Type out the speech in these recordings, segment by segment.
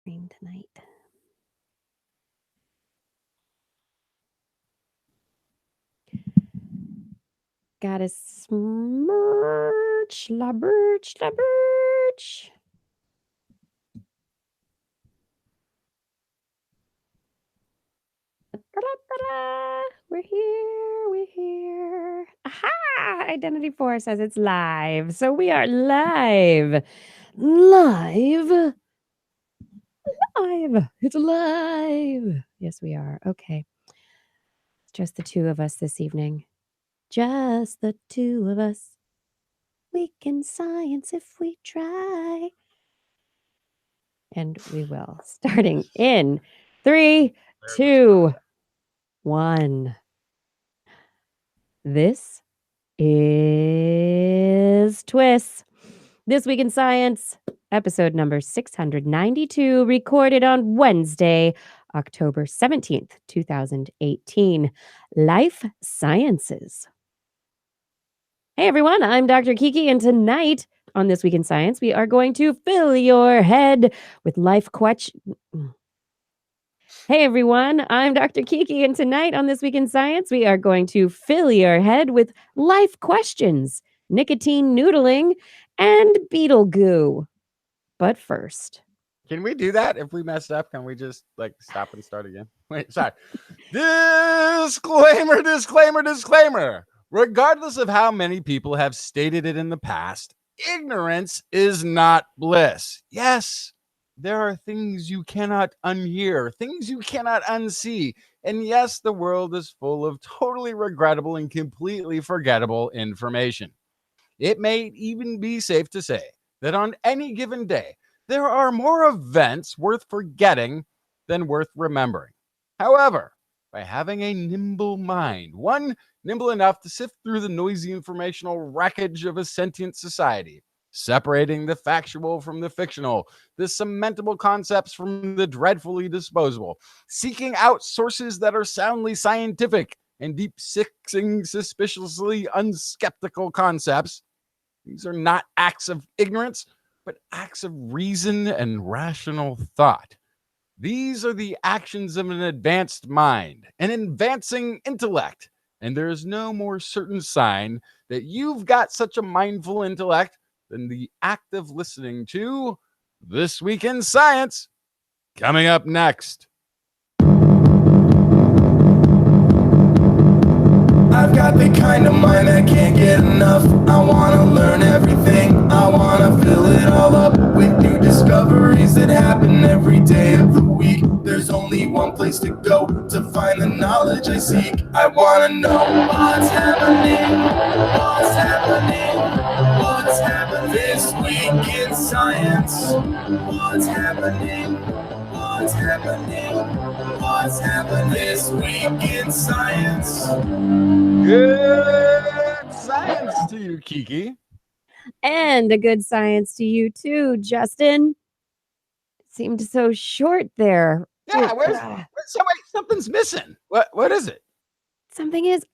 Tonight. Gotta smirch, la birch, la birch. We're here, we're here. Aha! Identity 4 says it's live. So we are live. Live. Live. It's live. Yes, we are. Okay. It's just the two of us this evening. Just the two of us. We can science if we try. And we will. Starting in 3, 2, 1. This is TWIS. This Week in Science, episode number 692, recorded on Wednesday, October 17th, 2018. Life Sciences. Hey everyone, I'm Dr. Kiki, and tonight on This Week in Science, we are going to fill your head with life questions. Hey everyone, I'm Dr. Kiki, and tonight on This Week in Science, we are going to fill your head with life questions, nicotine noodling, and beetle goo. But first, can we do that? If we messed up, can we just stop and start again? Wait, sorry. Disclaimer, disclaimer, disclaimer. Regardless of how many people have stated it in the past, ignorance is not bliss. Yes, there are things you cannot unhear, things you cannot unsee. And yes, the world is full of totally regrettable and completely forgettable information. It may even be safe to say that on any given day, there are more events worth forgetting than worth remembering. However, by having a nimble mind, one nimble enough to sift through the noisy informational wreckage of a sentient society, separating the factual from the fictional, the cementable concepts from the dreadfully disposable, seeking out sources that are soundly scientific and deep-sixing, suspiciously unskeptical concepts. These are not acts of ignorance, but acts of reason and rational thought. These are the actions of an advanced mind, an advancing intellect. And there is no more certain sign that you've got such a mindful intellect than the act of listening to This Week in Science. Coming up next. I've got the kind of mind that can't get enough. I wanna learn everything. I wanna fill it all up with new discoveries that happen every day of the week. There's only one place to go to find the knowledge I seek. I wanna know what's happening. What's happening? What's happening this week in science? What's happening? What's happening? What's happening this week in science? Good science to you, Kiki. and a good science to you too, Justin. Seemed so short there. Yeah, something's missing. What is it? Something is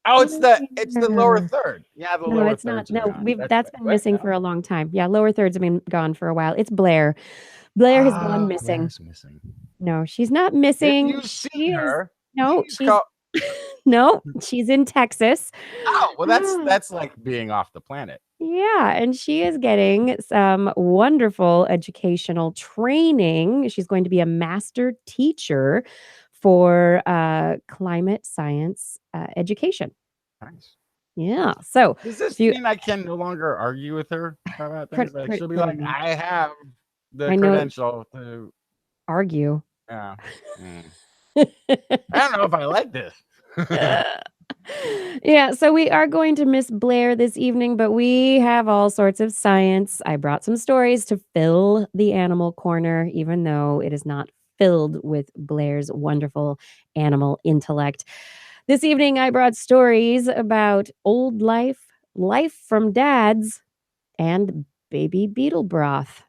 it's the lower third. Yeah, the lower it's third. not. No, that's been missing for a long time. Yeah, lower thirds have been gone for a while. It's Blair. Blair has gone missing. Blair's missing. No, she's not missing. If you see her, no, no, she's in Texas. Oh, well, that's like being off the planet. Yeah, and she is getting some wonderful educational training. She's going to be a master teacher for climate science education. Nice. Yeah. So does this mean I can no longer argue with her about things? She'll be like, I have the credential to argue. Yeah. I don't know if I like this. Yeah, so we are going to miss Blair this evening, but we have all sorts of science. I brought some stories to fill the animal corner, even though it is not filled with Blair's wonderful animal intellect. This evening, I brought stories about old life, life from dads, and baby beetle broth.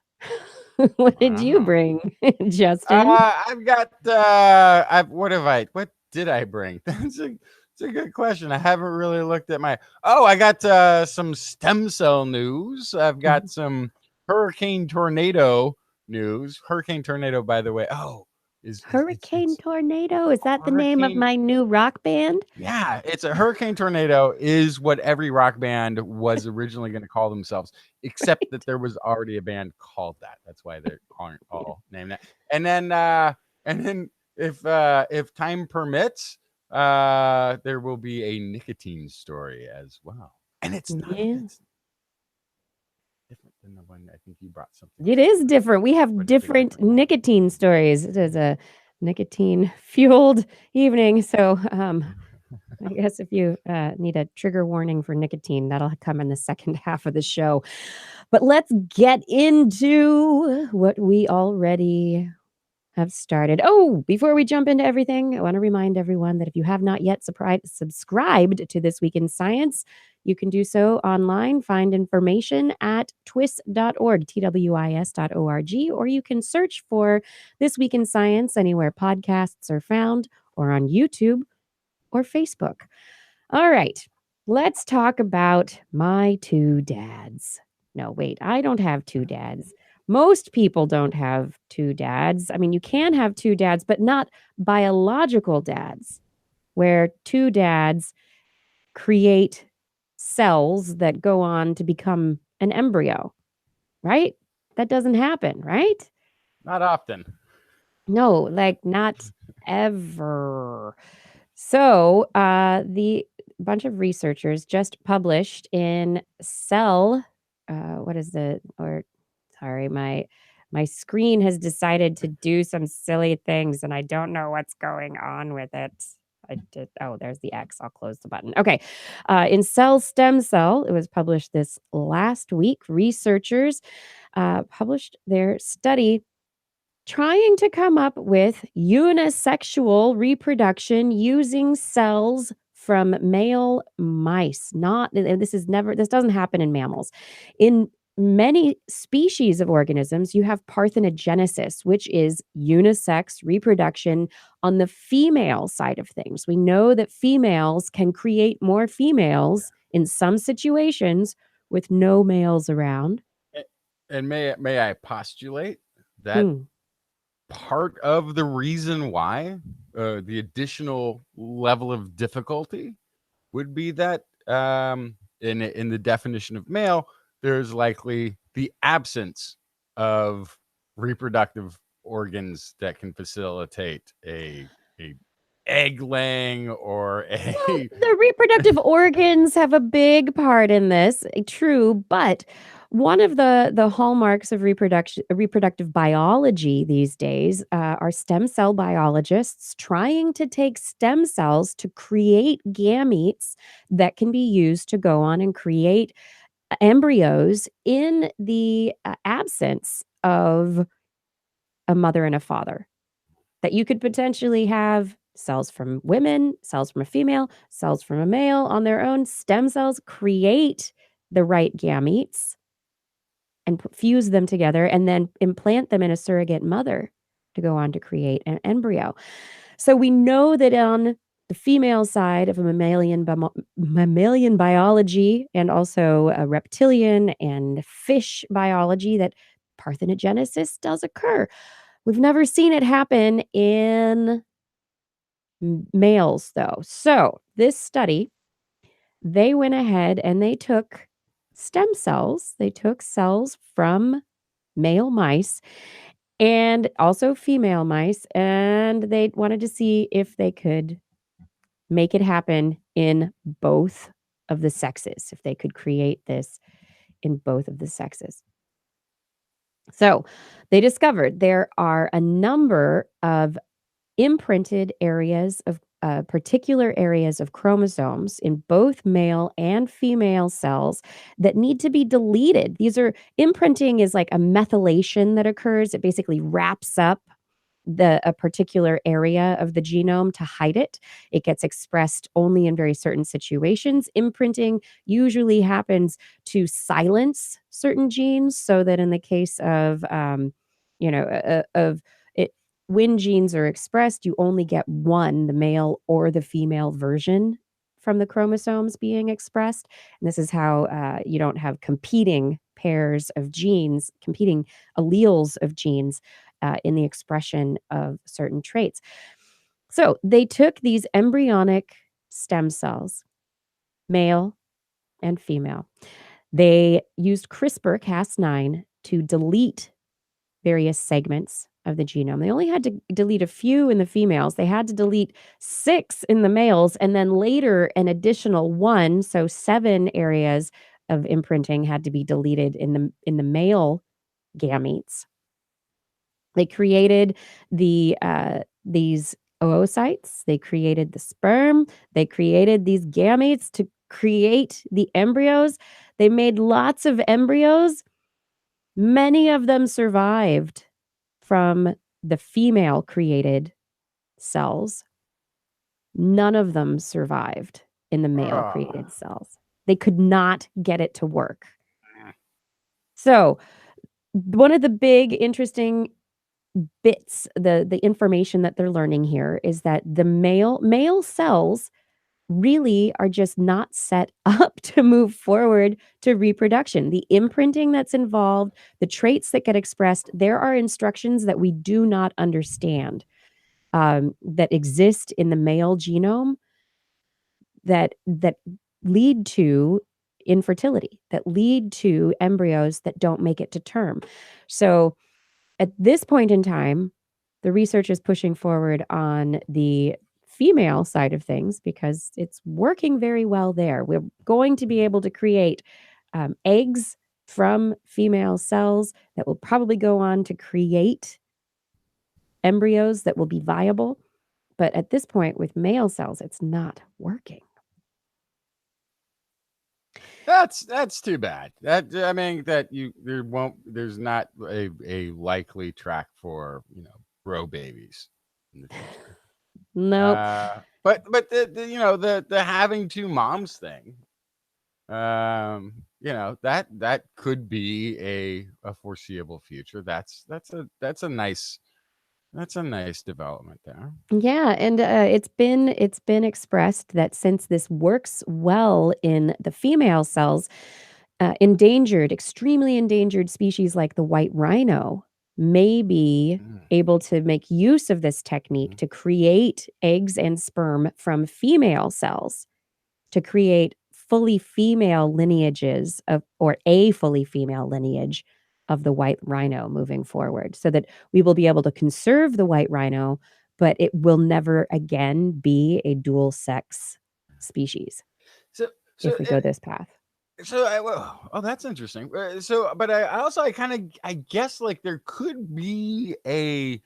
What did you bring, Justin? I've got, what did I bring? It's a good question. I haven't really looked at I got some stem cell news. I've got some hurricane tornado news. Hurricane Tornado, by the way. Oh, is Hurricane Tornado? Is that the name of Hurricane- my new rock band? Yeah, it's a Hurricane Tornado is what every rock band was originally going to call themselves, except that there was already a band called that. That's why they aren't all named that. And then if time permits, there will be a Nicotine story as well. And it's not it's different than the one I think you brought something. It is different. We have different nicotine stories. It is a nicotine fueled evening. So I guess if you need a trigger warning for nicotine, that'll come in the second half of the show. But let's get into what we already have started. Oh, before we jump into everything, I want to remind everyone that if you have not yet subscribed to This Week in Science, you can do so online. Find information at twis.org, TWIS.org, or you can search for This Week in Science anywhere podcasts are found, or on YouTube or Facebook. All right, let's talk about my two dads. No, wait, I don't have two dads. Most people don't have two dads. I mean, you can have two dads, but not biological dads, where two dads create cells that go on to become an embryo, right? That doesn't happen, right? Not often. No, like not ever. So the bunch of researchers just published in Cell, my screen has decided to do some silly things and I don't know what's going on with it. There's the X. I'll close the button. Okay. In Cell Stem Cell, it was published this last week. Researchers published their study trying to come up with unisexual reproduction using cells from male mice. This doesn't happen in mammals. In many species of organisms, you have parthenogenesis, which is unisex reproduction on the female side of things. We know that females can create more females in some situations with no males around. And may I postulate that part of the reason why the additional level of difficulty would be that in the definition of male, there's likely the absence of reproductive organs that can facilitate a egg laying or the reproductive organs have a big part in this, true, but one of the hallmarks of reproductive biology these days are stem cell biologists trying to take stem cells to create gametes that can be used to go on and create embryos in the absence of a mother and a father. That you could potentially have cells from women, cells from a female, cells from a male on their own. Stem cells create the right gametes and fuse them together and then implant them in a surrogate mother to go on to create an embryo. So we know that on the female side of a mammalian biology and also a reptilian and fish biology that parthenogenesis does occur. We've never seen it happen in males, though. So this study, they went ahead and they took stem cells. They took cells from male mice and also female mice, and they wanted to see if they could make it happen in both of the sexes, if they could create this in both of the sexes. So they discovered there are a number of imprinted areas of particular areas of chromosomes in both male and female cells that need to be deleted. Imprinting is like a methylation that occurs. It basically wraps up a particular area of the genome to hide it. It gets expressed only in very certain situations. Imprinting usually happens to silence certain genes, so that in the case of when genes are expressed, you only get one, the male or the female version from the chromosomes being expressed. And this is how you don't have competing pairs of genes, competing alleles of genes in the expression of certain traits. So they took these embryonic stem cells, male and female. They used CRISPR-Cas9 to delete various segments of the genome. They only had to delete a few in the females. They had to delete 6 in the males, and then later an additional 1, so 7 areas of imprinting had to be deleted in the male gametes. They created these oocytes. They created the sperm. They created these gametes to create the embryos. They made lots of embryos. Many of them survived from the female created cells. None of them survived in the male created cells. They could not get it to work. So, one of the big interesting bits, the information that they're learning here is that the male cells really are just not set up to move forward to reproduction. The imprinting that's involved, the traits that get expressed, there are instructions that we do not understand that exist in the male genome that lead to infertility, that lead to embryos that don't make it to term. So at this point in time, the research is pushing forward on the female side of things because it's working very well there. We're going to be able to create eggs from female cells that will probably go on to create embryos that will be viable. But at this point, with male cells, it's not working. That's too bad. There's not a likely track for grow babies in the future. No. But the having 2 moms thing, that could be a foreseeable future. That's a nice development there. Yeah, and it's been expressed that since this works well in the female cells, extremely endangered species like the white rhino may be able to make use of this technique to create eggs and sperm from female cells to create fully female lineages or a fully female lineage of the white rhino moving forward, so that we will be able to conserve the white rhino, but it will never again be a dual sex species if we go this path. So that's interesting. But I guess like there could be a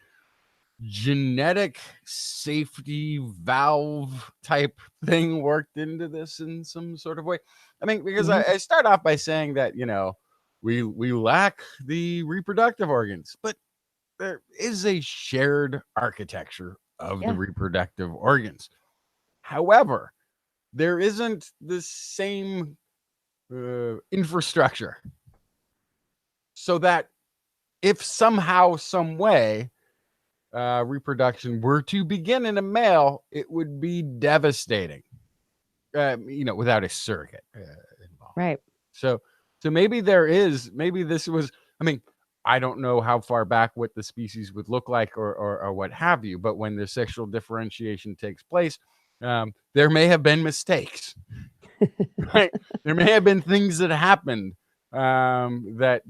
genetic safety valve type thing worked into this in some sort of way. I mean, because I start off by saying that we lack the reproductive organs, but there is a shared architecture of the reproductive organs. However, there isn't the same infrastructure, so that if somehow, some way, reproduction were to begin in a male, it would be devastating. Without a surrogate involved. Right. So maybe this was. I mean, I don't know how far back what the species would look like or what have you, but when the sexual differentiation takes place, there may have been mistakes. Right? There may have been things that happened that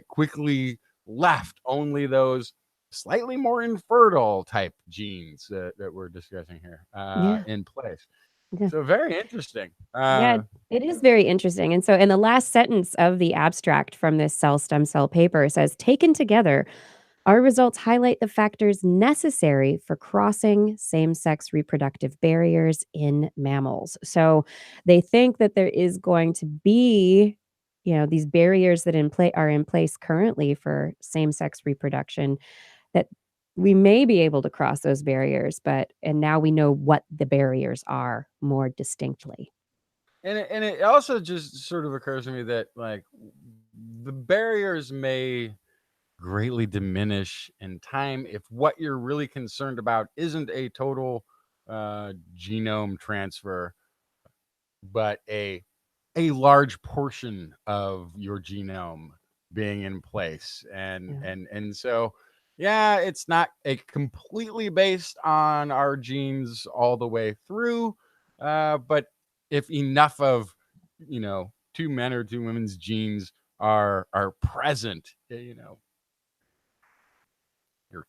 quickly left only those slightly more infertile type genes that we're discussing here in place. Yeah. So very interesting. Yeah, it is very interesting. And so in the last sentence of the abstract from this cell stem cell paper, it says, taken together, our results highlight the factors necessary for crossing same-sex reproductive barriers in mammals. So they think that there is going to be, these barriers that are in place currently for same-sex reproduction, that we may be able to cross those barriers, and now we know what the barriers are more distinctly. And it also just sort of occurs to me that like the barriers may greatly diminish in time if what you're really concerned about isn't a total genome transfer, but a a large portion of your genome being in place. And so, yeah, it's not a completely based on our genes all the way through. But if enough of, 2 men or 2 women's genes are present, your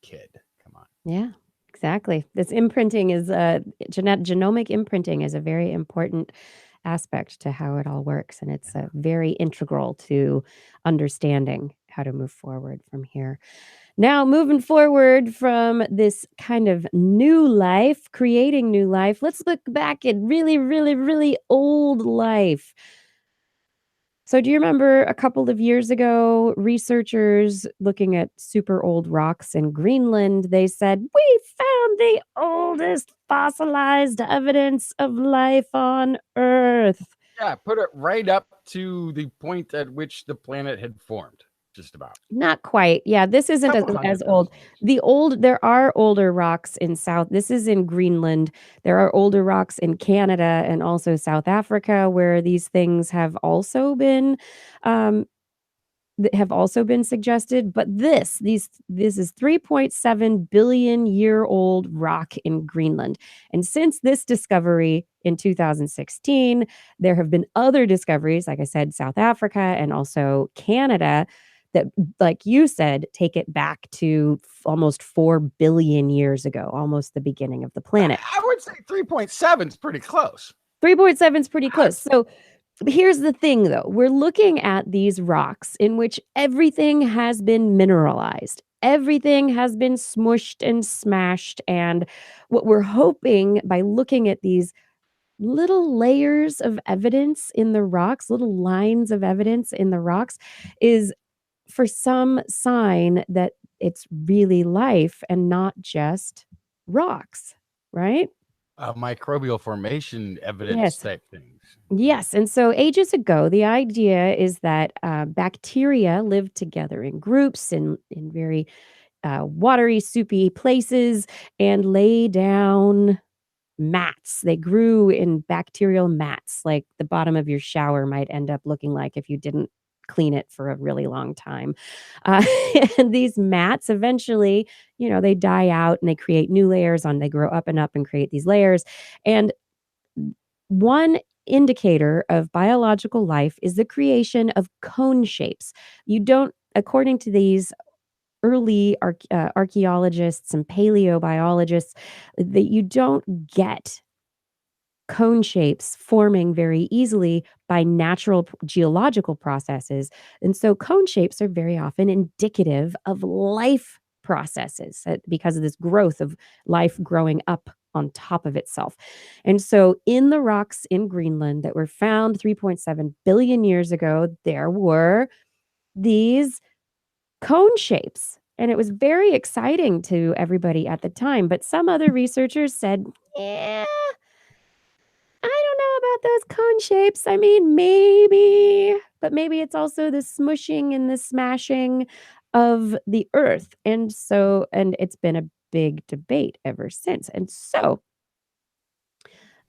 kid. Come on. Yeah, exactly. This imprinting is genomic imprinting is a very important aspect to how it all works, and it's very integral to understanding how to move forward from here. Now, moving forward from this kind of new life, creating new life, let's look back at really, really, really old life. So, do you remember a couple of years ago, researchers looking at super old rocks in Greenland, they said, "We found the oldest fossilized evidence of life on Earth." Yeah, put it right up to the point at which the planet had formed, just about. Not quite. Yeah, this isn't Couple as 100,000 old. years. There are older rocks in this is in Greenland. There are older rocks in Canada and also South Africa where these things have also been um, suggested, but this is 3.7 billion year old rock in Greenland. And since this discovery in 2016, there have been other discoveries, like I said, South Africa and also Canada, that, like you said, take it back to almost 4 billion years ago, almost the beginning of the planet. I would say 3.7 is pretty close. 3.7 is pretty close. So here's the thing, though. We're looking at these rocks in which everything has been mineralized. Everything has been smushed and smashed. And what we're hoping by looking at these little layers of evidence in the rocks, little lines of evidence in the rocks, is for some sign that it's really life and not just rocks, right? Microbial formation evidence Yes. type things. Yes. And so ages ago, the idea is that bacteria lived together in groups in very watery, soupy places and lay down mats. They grew in bacterial mats, like the bottom of your shower might end up looking like if you didn't clean it for a really long time. Uh, and these mats eventually, they die out and they create new layers they grow up and create these layers. And one indicator of biological life is the creation of cone shapes. You don't, according to these early archaeologists and paleobiologists, that you don't get cone shapes forming very easily by natural geological processes. And so cone shapes are very often indicative of life processes because of this growth of life growing up on top of itself. And so in the rocks in Greenland that were found 3.7 billion years ago, there were these cone shapes. And it was very exciting to everybody at the time. But some other researchers said, yeah, I don't know about those cone shapes. I mean, maybe, but maybe it's also the smushing and the smashing of the earth. And it's been a big debate ever since. And so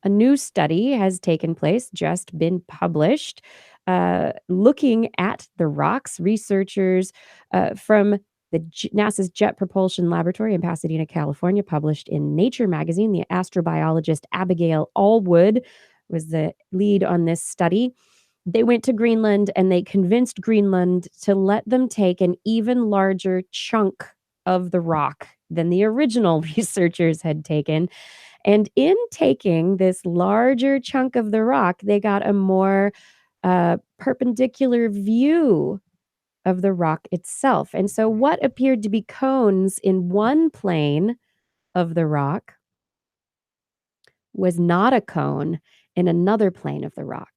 a new study has taken place, just been published, looking at the rocks. Researchers from NASA's Jet Propulsion Laboratory in Pasadena, California, published in Nature magazine. The astrobiologist Abigail Allwood was the lead on this study. They went to Greenland and they convinced Greenland to let them take an even larger chunk of the rock than the original researchers had taken. And in taking this larger chunk of the rock, they got a more perpendicular view of the rock itself. And so what appeared to be cones in one plane of the rock was not a cone in another plane of the rock.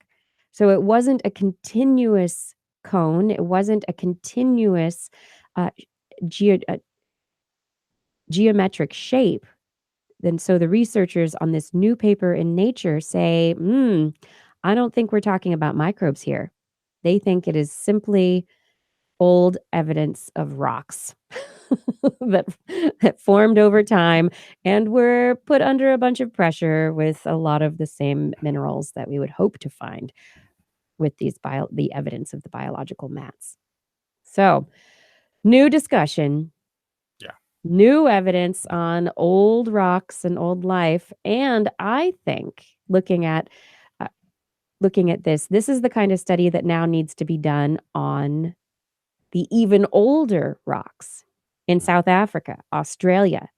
So it wasn't a continuous cone. It wasn't a continuous geometric shape. And so the researchers on this new paper in Nature say, I don't think we're talking about microbes here. They think it is simply old evidence of rocks that formed over time and were put under a bunch of pressure with a lot of the same minerals that we would hope to find. with the evidence of the biological mats. So, new discussion. Yeah. New evidence on old rocks and old life. And I think looking at this is the kind of study that now needs to be done on the even older rocks in South Africa, Australia,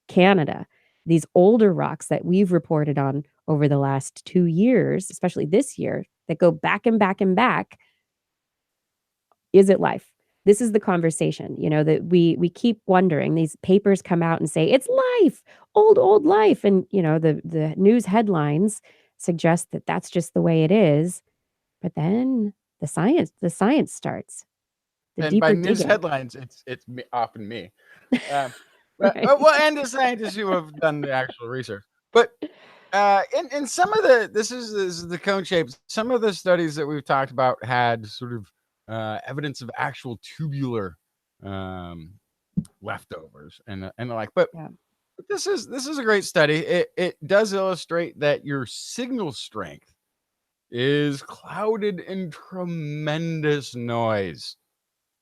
Canada, these older rocks that we've reported on over the last 2 years, especially this year, that go back and back and back. Is it life? This is the conversation, that we keep wondering. These papers come out and say, it's life, old life. And, the news headlines suggest that that's just the way it is. But then the science starts. The And by deeper news digging. headlines, it's often me. But, Right. well, and the scientists who have done the actual research. But in some of this is the cone shape. Some of the studies that we've talked about had sort of evidence of actual tubular leftovers and the like. But Yeah. this is a great study. It does illustrate that your signal strength is clouded in tremendous noise.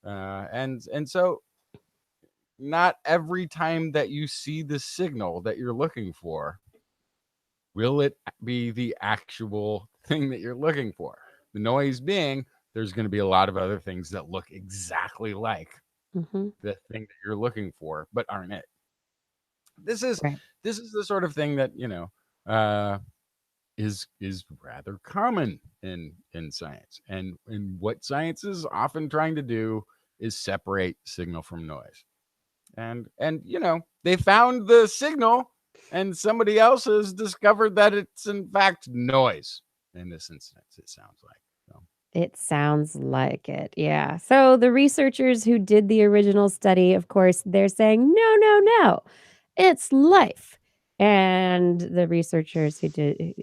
And so not every time that you see the signal that you're looking for will it be the actual thing that you're looking for. The noise being there's going to be a lot of other things that look exactly like the thing that you're looking for but aren't it. This is the sort of thing that is rather common in science, and what science is often trying to do is separate signal from noise. And they found the signal, and somebody else has discovered that it's in fact noise. In this instance, it sounds like. So. It sounds like it, yeah. So the researchers who did the original study, of course, they're saying, no, it's life. And the researchers who did,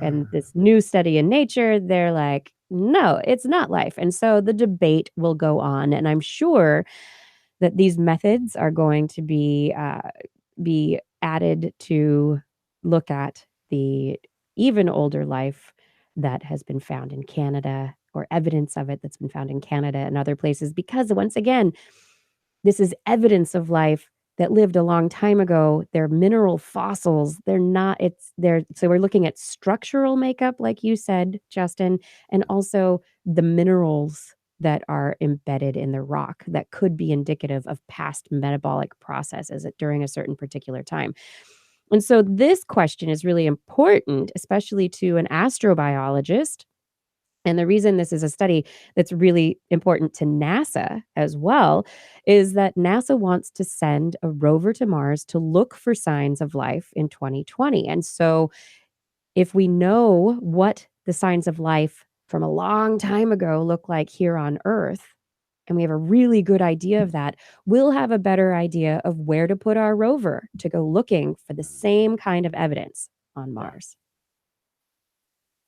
and this new study in Nature, they're like, no, it's not life. And so the debate will go on. And I'm sure that these methods are going to be added to look at the even older life that has been found in Canada, or evidence of it that's been found in Canada and other places, because once again, this is evidence of life that lived a long time ago. They're mineral fossils. So we're looking at structural makeup, like you said, Justin, and also the minerals that are embedded in the rock that could be indicative of past metabolic processes during a certain particular time. And so this question is really important, especially to an astrobiologist. And the reason this is a study that's really important to NASA as well is that NASA wants to send a rover to Mars to look for signs of life in 2020. And so if we know what the signs of life from a long time ago look like here on Earth, and we have a really good idea of that, we'll have a better idea of where to put our rover to go looking for the same kind of evidence on Mars.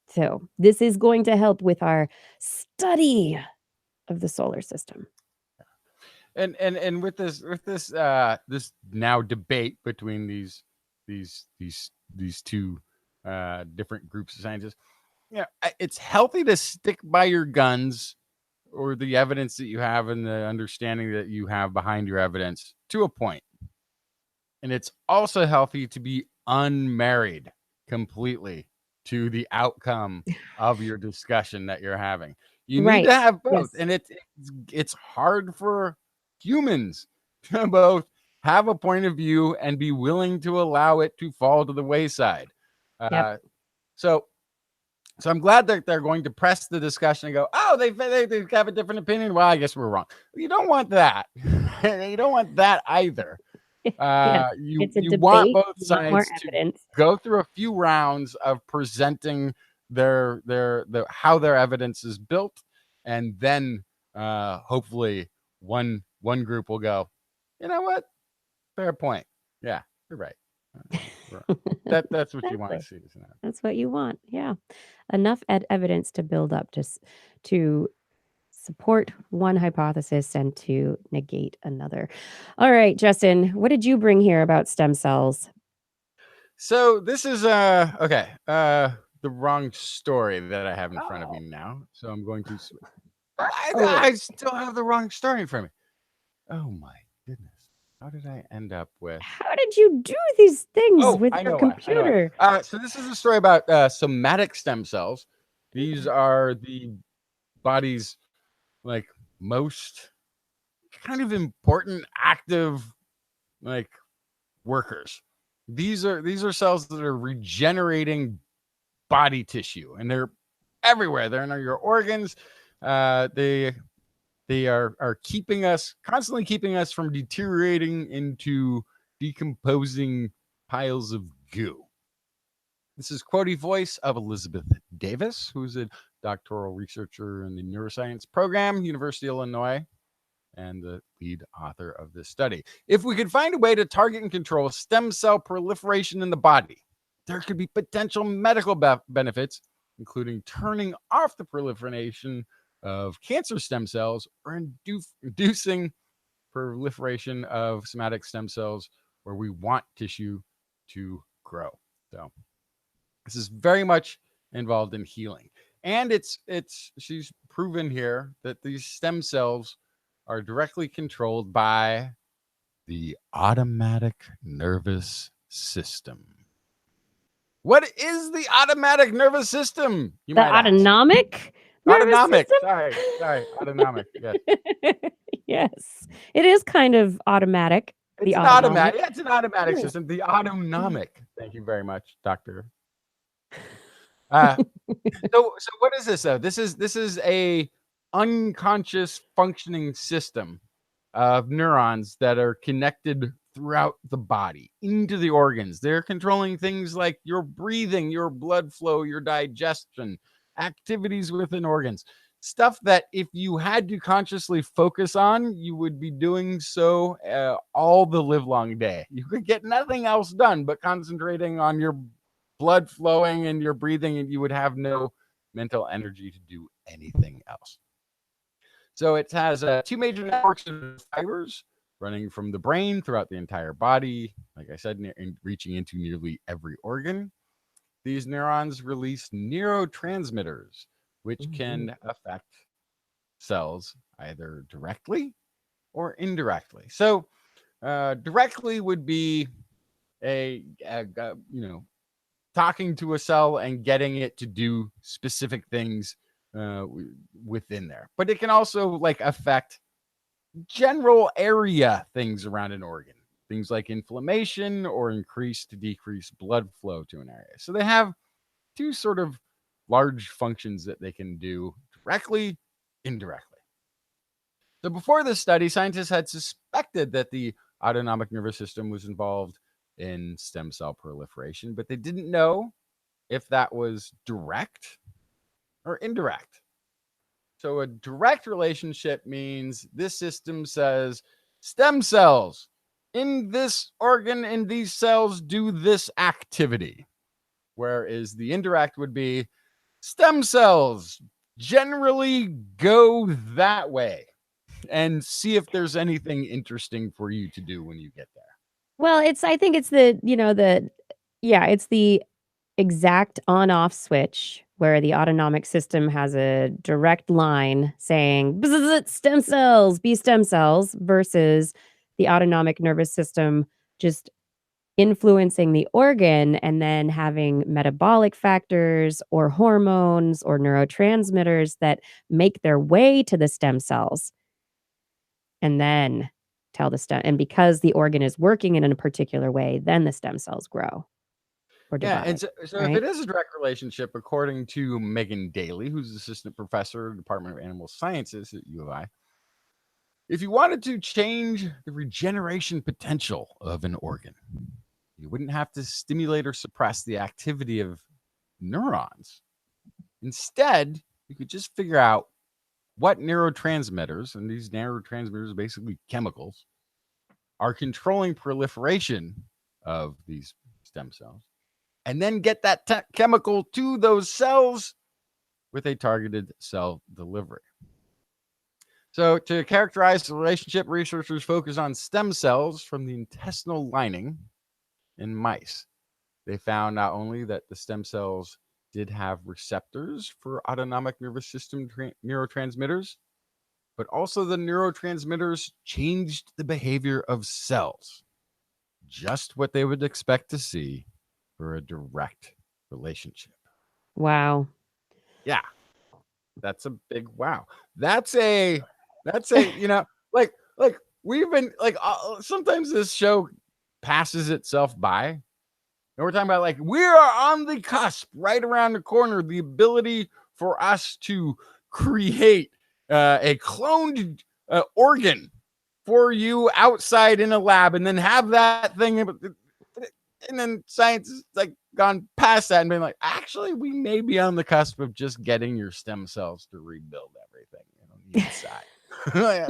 So this is going to help with our study of the solar system. And with this now debate between these two different groups of scientists, it's healthy to stick by your guns or the evidence that you have and the understanding that you have behind your evidence to a point. And it's also healthy to be unmarried completely to the outcome of your discussion that you're having. You need to have both. Yes. And it's hard for humans to both have a point of view and be willing to allow it to fall to the wayside. So I'm glad that they're going to press the discussion and go, oh, they have a different opinion. Well, I guess we're wrong. You don't want that. You don't want that either. You want both sides to go through a few rounds of presenting their how their evidence is built, and then hopefully one group will go, you know what, fair point. Yeah, you're right. That's what you want to see. That's what you want. Yeah, enough evidence to build up to support one hypothesis and to negate another. All right, Justin, what did you bring here about stem cells? So this is okay. the wrong story that I have in front of me now. So I'm going to switch. Oh. I still have the wrong story in front of me. Oh my goodness. How did I end up with? How did you do these things with I your know computer? why. So this is a story about somatic stem cells. These are the body's like most kind of important active like workers. These are cells that are regenerating body tissue, and they're everywhere. They're in your organs. They are constantly keeping us from deteriorating into decomposing piles of goo. This is quotey voice of Elizabeth Davis, who's a doctoral researcher in the neuroscience program, University of Illinois, and the lead author of this study. If we could find a way to target and control stem cell proliferation in the body, there could be potential medical benefits, including turning off the proliferation of cancer stem cells or inducing proliferation of somatic stem cells where we want tissue to grow. So this is very much involved in healing. And she's proven here that these stem cells are directly controlled by the automatic nervous system. What is the automatic nervous system? You The might ask. autonomic nervous Autonomic. system? Sorry. Autonomic. Yes. Yes. It is kind of automatic. It's an automatic. Yeah, it's an automatic system. The autonomic. Thank you very much, Doctor. So what is this though? This is a unconscious functioning system of neurons that are connected throughout the body into the organs. They're controlling things like your breathing, your blood flow, your digestion, activities within organs. Stuff that if you had to consciously focus on, you would be doing so all the live long day. You could get nothing else done but concentrating on your blood flowing and your breathing, and you would have no mental energy to do anything else. So it has two major networks of fibers running from the brain throughout the entire body, like I said, reaching into nearly every organ. These neurons release neurotransmitters, which can affect cells either directly or indirectly. So directly would be a talking to a cell and getting it to do specific things within there. But it can also like affect general area things around an organ, things like inflammation or increase to decrease blood flow to an area. So they have two sort of large functions that they can do directly, indirectly. So before this study, scientists had suspected that the autonomic nervous system was involved in stem cell proliferation, but they didn't know if that was direct or indirect. So a direct relationship means this system says stem cells in this organ, in these cells, do this activity. Whereas the indirect would be stem cells generally go that way, and see if there's anything interesting for you to do when you get there. Well, I think it's it's the exact on-off switch where the autonomic system has a direct line saying stem cells, be stem cells, versus the autonomic nervous system just influencing the organ and then having metabolic factors or hormones or neurotransmitters that make their way to the stem cells and then tell the stem. And because the organ is working in a particular way, then the stem cells grow. Yeah, and so right? if it is a direct relationship, according to Megan Daly, who's assistant professor at the Department of Animal Sciences at U of I, if you wanted to change the regeneration potential of an organ, you wouldn't have to stimulate or suppress the activity of neurons. Instead, you could just figure out what neurotransmitters, and these neurotransmitters are basically chemicals, are controlling proliferation of these stem cells, and then get that chemical to those cells with a targeted cell delivery. So to characterize the relationship, researchers focus on stem cells from the intestinal lining in mice. They found not only that the stem cells did have receptors for autonomic nervous system neurotransmitters, but also the neurotransmitters changed the behavior of cells. Just what they would expect to see for a direct relationship. Wow. Yeah. That's a big wow. That's a like we've been like sometimes this show passes itself by. And we're talking about like we are on the cusp, right around the corner, the ability for us to create a cloned organ for you outside in a lab, and then have that thing. And then science is like gone past that and been like, actually, we may be on the cusp of just getting your stem cells to rebuild everything on the inside.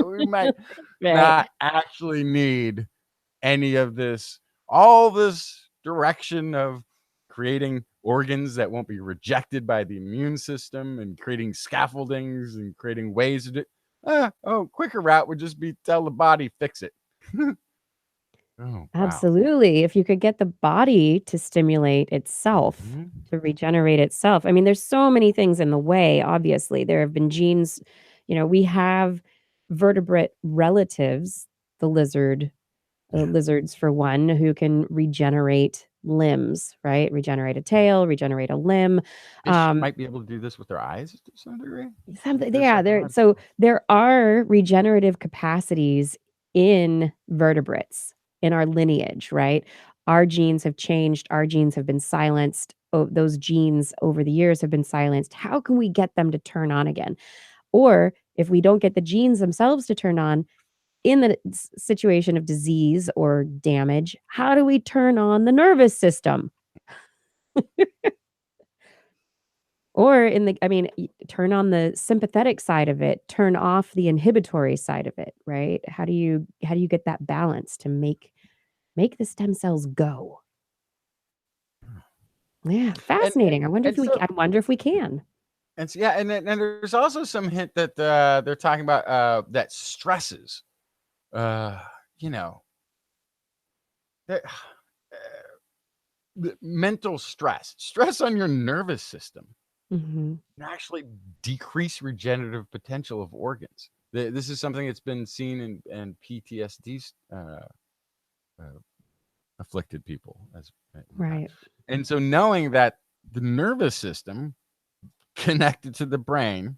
We might not actually need any of this, all this direction of creating organs that won't be rejected by the immune system and creating scaffoldings and creating ways to do. Quicker route would just be tell the body fix it. Oh, wow. Absolutely. If you could get the body to stimulate itself, to regenerate itself. I mean, there's so many things in the way, obviously. There have been genes, we have vertebrate relatives, the lizards for one, who can regenerate limbs, right? Regenerate a tail, regenerate a limb. Fish might be able to do this with their eyes to some degree. There are regenerative capacities in vertebrates in our lineage, right? Our genes have changed. Our genes have been silenced. Those genes over the years have been silenced. How can we get them to turn on again? Or if we don't get the genes themselves to turn on in the situation of disease or damage, how do we turn on the nervous system? Or turn on the sympathetic side of it, turn off the inhibitory side of it, right? How do you get that balance to make the stem cells go? Yeah, fascinating. I wonder if we can. And so, and there's also some hint that they're talking about that stresses, the mental stress on your nervous system can actually decrease regenerative potential of organs. This is something that's been seen in PTSD afflicted people, right. And so knowing that the nervous system connected to the brain,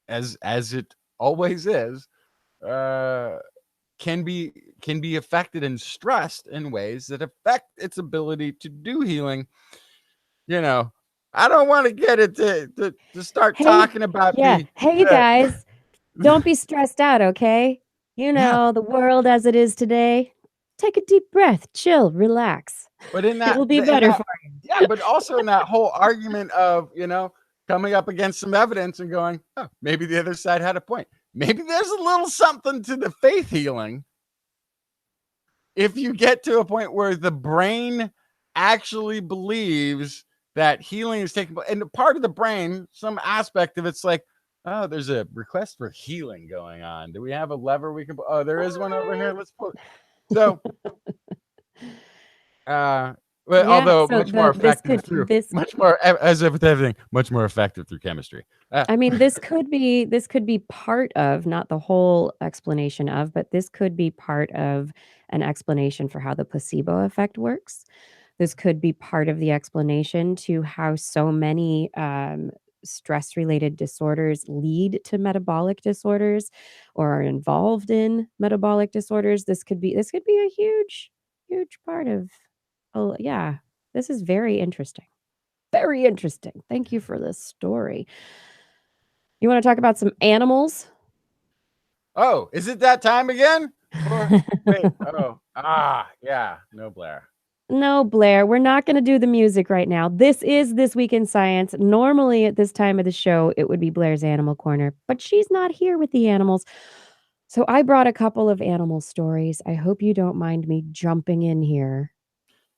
as it always is, can be affected and stressed in ways that affect its ability to do healing. I don't want to get it to start talking about Hey guys, don't be stressed out, okay? The world as it is today. Take a deep breath, chill, relax. But in that, it'll be better for you. Yeah, but also in that whole argument of, coming up against some evidence and going, oh, maybe the other side had a point. Maybe there's a little something to the faith healing. If you get to a point where the brain actually believes that healing is taking place, and part of the brain, some aspect of it's like, oh, there's a request for healing going on. Do we have a lever we can put? Oh, there is one over here. Let's put. So, although much more effective through chemistry. This could be part of, not the whole explanation of, but this could be part of an explanation for how the placebo effect works. This could be part of the explanation to how so many stress-related disorders lead to metabolic disorders or are involved in metabolic disorders. This could be a huge part of. Oh, yeah. This is very interesting. Very interesting. Thank you for this story. You want to talk about some animals? Oh, is it that time again? Yeah. No, Blair. No, Blair, we're not going to do the music right now. This is This Week in Science. Normally at this time of the show, it would be Blair's Animal Corner, but she's not here with the animals. So I brought a couple of animal stories. I hope you don't mind me jumping in here.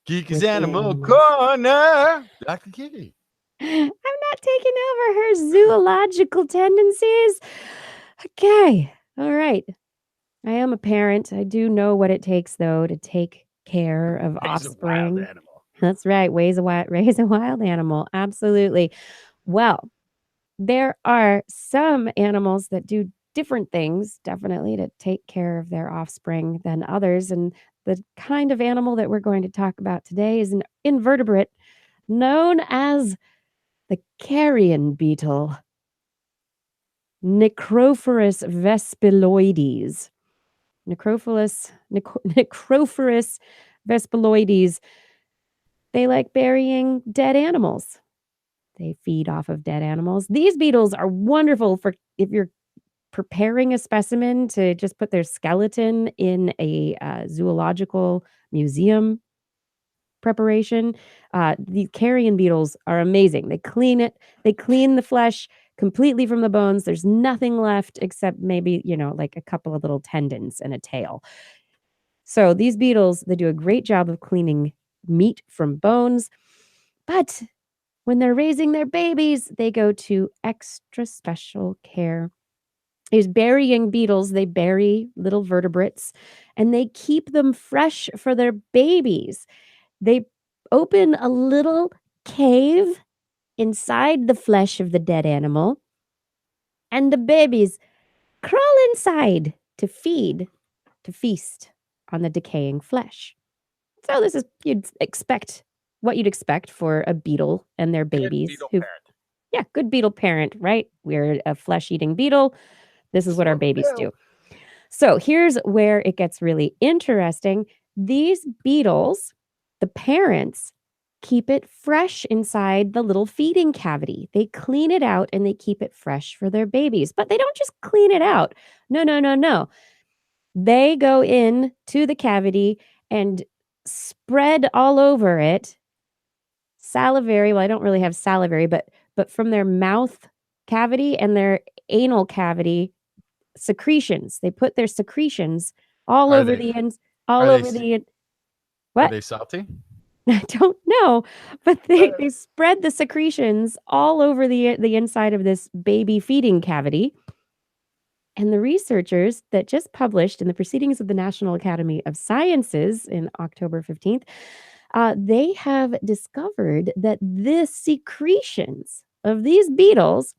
Kiki's Animal Corner. Dr. Kiki. I'm not taking over her zoological tendencies. Okay. All right. I am a parent. I do know what it takes, though, to take care of offspring. A wild animal. That's right. Raise a wild animal. Absolutely. Well, there are some animals that do different things, definitely, to take care of their offspring than others. And the kind of animal that we're going to talk about today is an invertebrate known as the carrion beetle, Necrophorus vespiloides. Necrophorus vespiloides. They like burying dead animals. They feed off of dead animals. These beetles are wonderful for if you're preparing a specimen to just put their skeleton in a zoological museum preparation. The carrion beetles are amazing. They clean it. They clean the flesh completely from the bones. There's nothing left except maybe, like a couple of little tendons and a tail. So these beetles, they do a great job of cleaning meat from bones. But when they're raising their babies, they go to extra special care. These burying beetles, they bury little vertebrates and they keep them fresh for their babies. They open a little cave inside the flesh of the dead animal, and the babies crawl inside to feast on the decaying flesh. So this is what you'd expect for a beetle and their babies. Good beetle parent, right? We're a flesh-eating beetle. This is what our babies do. So here's where it gets really interesting. These beetles, the parents, keep it fresh inside the little feeding cavity. They clean it out and they keep it fresh for their babies. But they don't just clean it out. No. They go in to the cavity and spread all over it salivary. Well, I don't really have salivary, but from their mouth cavity and their anal cavity secretions. They put their secretions all over the ends, all over the end. What? Are they salty? I don't know, but they spread the secretions all over the inside of this baby feeding cavity. And the researchers that just published in the Proceedings of the National Academy of Sciences in October 15th, they have discovered that the secretions of these beetles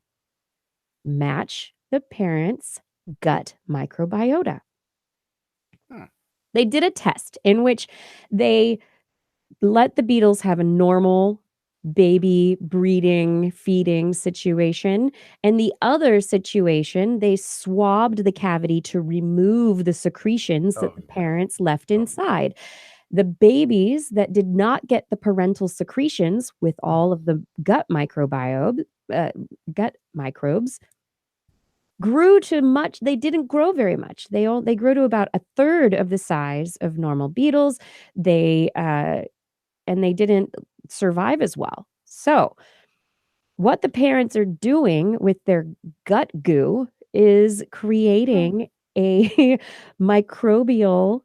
match the parents' gut microbiota. They did a test in which they let the beetles have a normal baby breeding, feeding situation. And the other situation, they swabbed the cavity to remove the secretions that the parents left inside. The babies that did not get the parental secretions with all of the gut microbes grew to much. They didn't grow very much. They grew to about a third of the size of normal beetles. And they didn't survive as well. So what the parents are doing with their gut goo is creating a microbial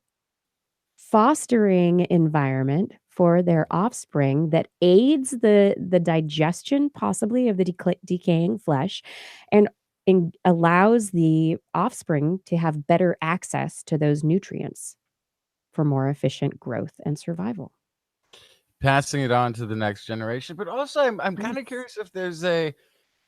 fostering environment for their offspring that aids the digestion possibly of the decaying flesh and allows the offspring to have better access to those nutrients for more efficient growth and survival. Passing it on to the next generation, but also I'm kind of curious if there's a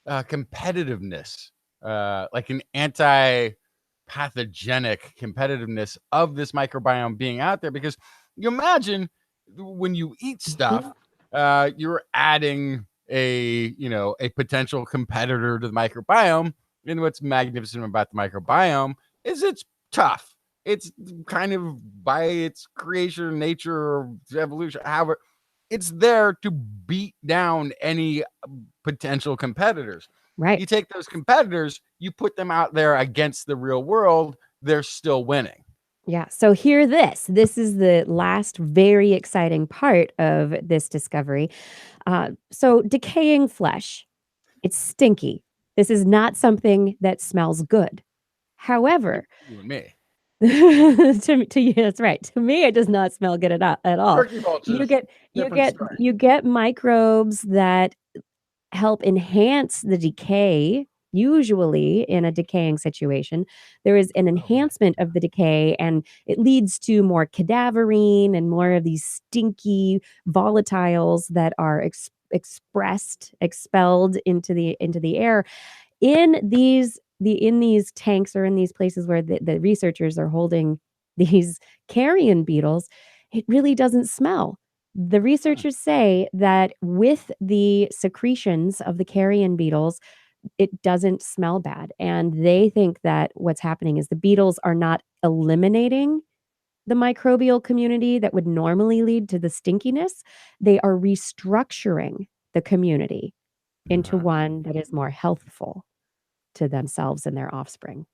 competitiveness, like an anti-pathogenic competitiveness of this microbiome being out there, because you imagine when you eat stuff, you're adding a potential competitor to the microbiome. And what's magnificent about the microbiome is it's tough. It's kind of by its creation, nature, or evolution, however, it's there to beat down any potential competitors. Right. You take those competitors, you put them out there against the real world, they're still winning. Yeah. So hear this. This is the last very exciting part of this discovery. So decaying flesh, it's stinky. This is not something that smells good. However, You and me. to you, that's right. To me, it does not smell good at all. Turkey vultures, you get microbes that help enhance the decay Usually in a decaying situation, there is an enhancement of the decay, and it leads to more cadaverine and more of these stinky volatiles that are expelled into the air in these tanks, or in these places where the researchers are holding these carrion beetles. It really doesn't smell. The researchers say that with the secretions of the carrion beetles, it doesn't smell bad. And they think that what's happening is the beetles are not eliminating the microbial community that would normally lead to the stinkiness. They are restructuring the community into one that is more healthful to themselves and their offspring.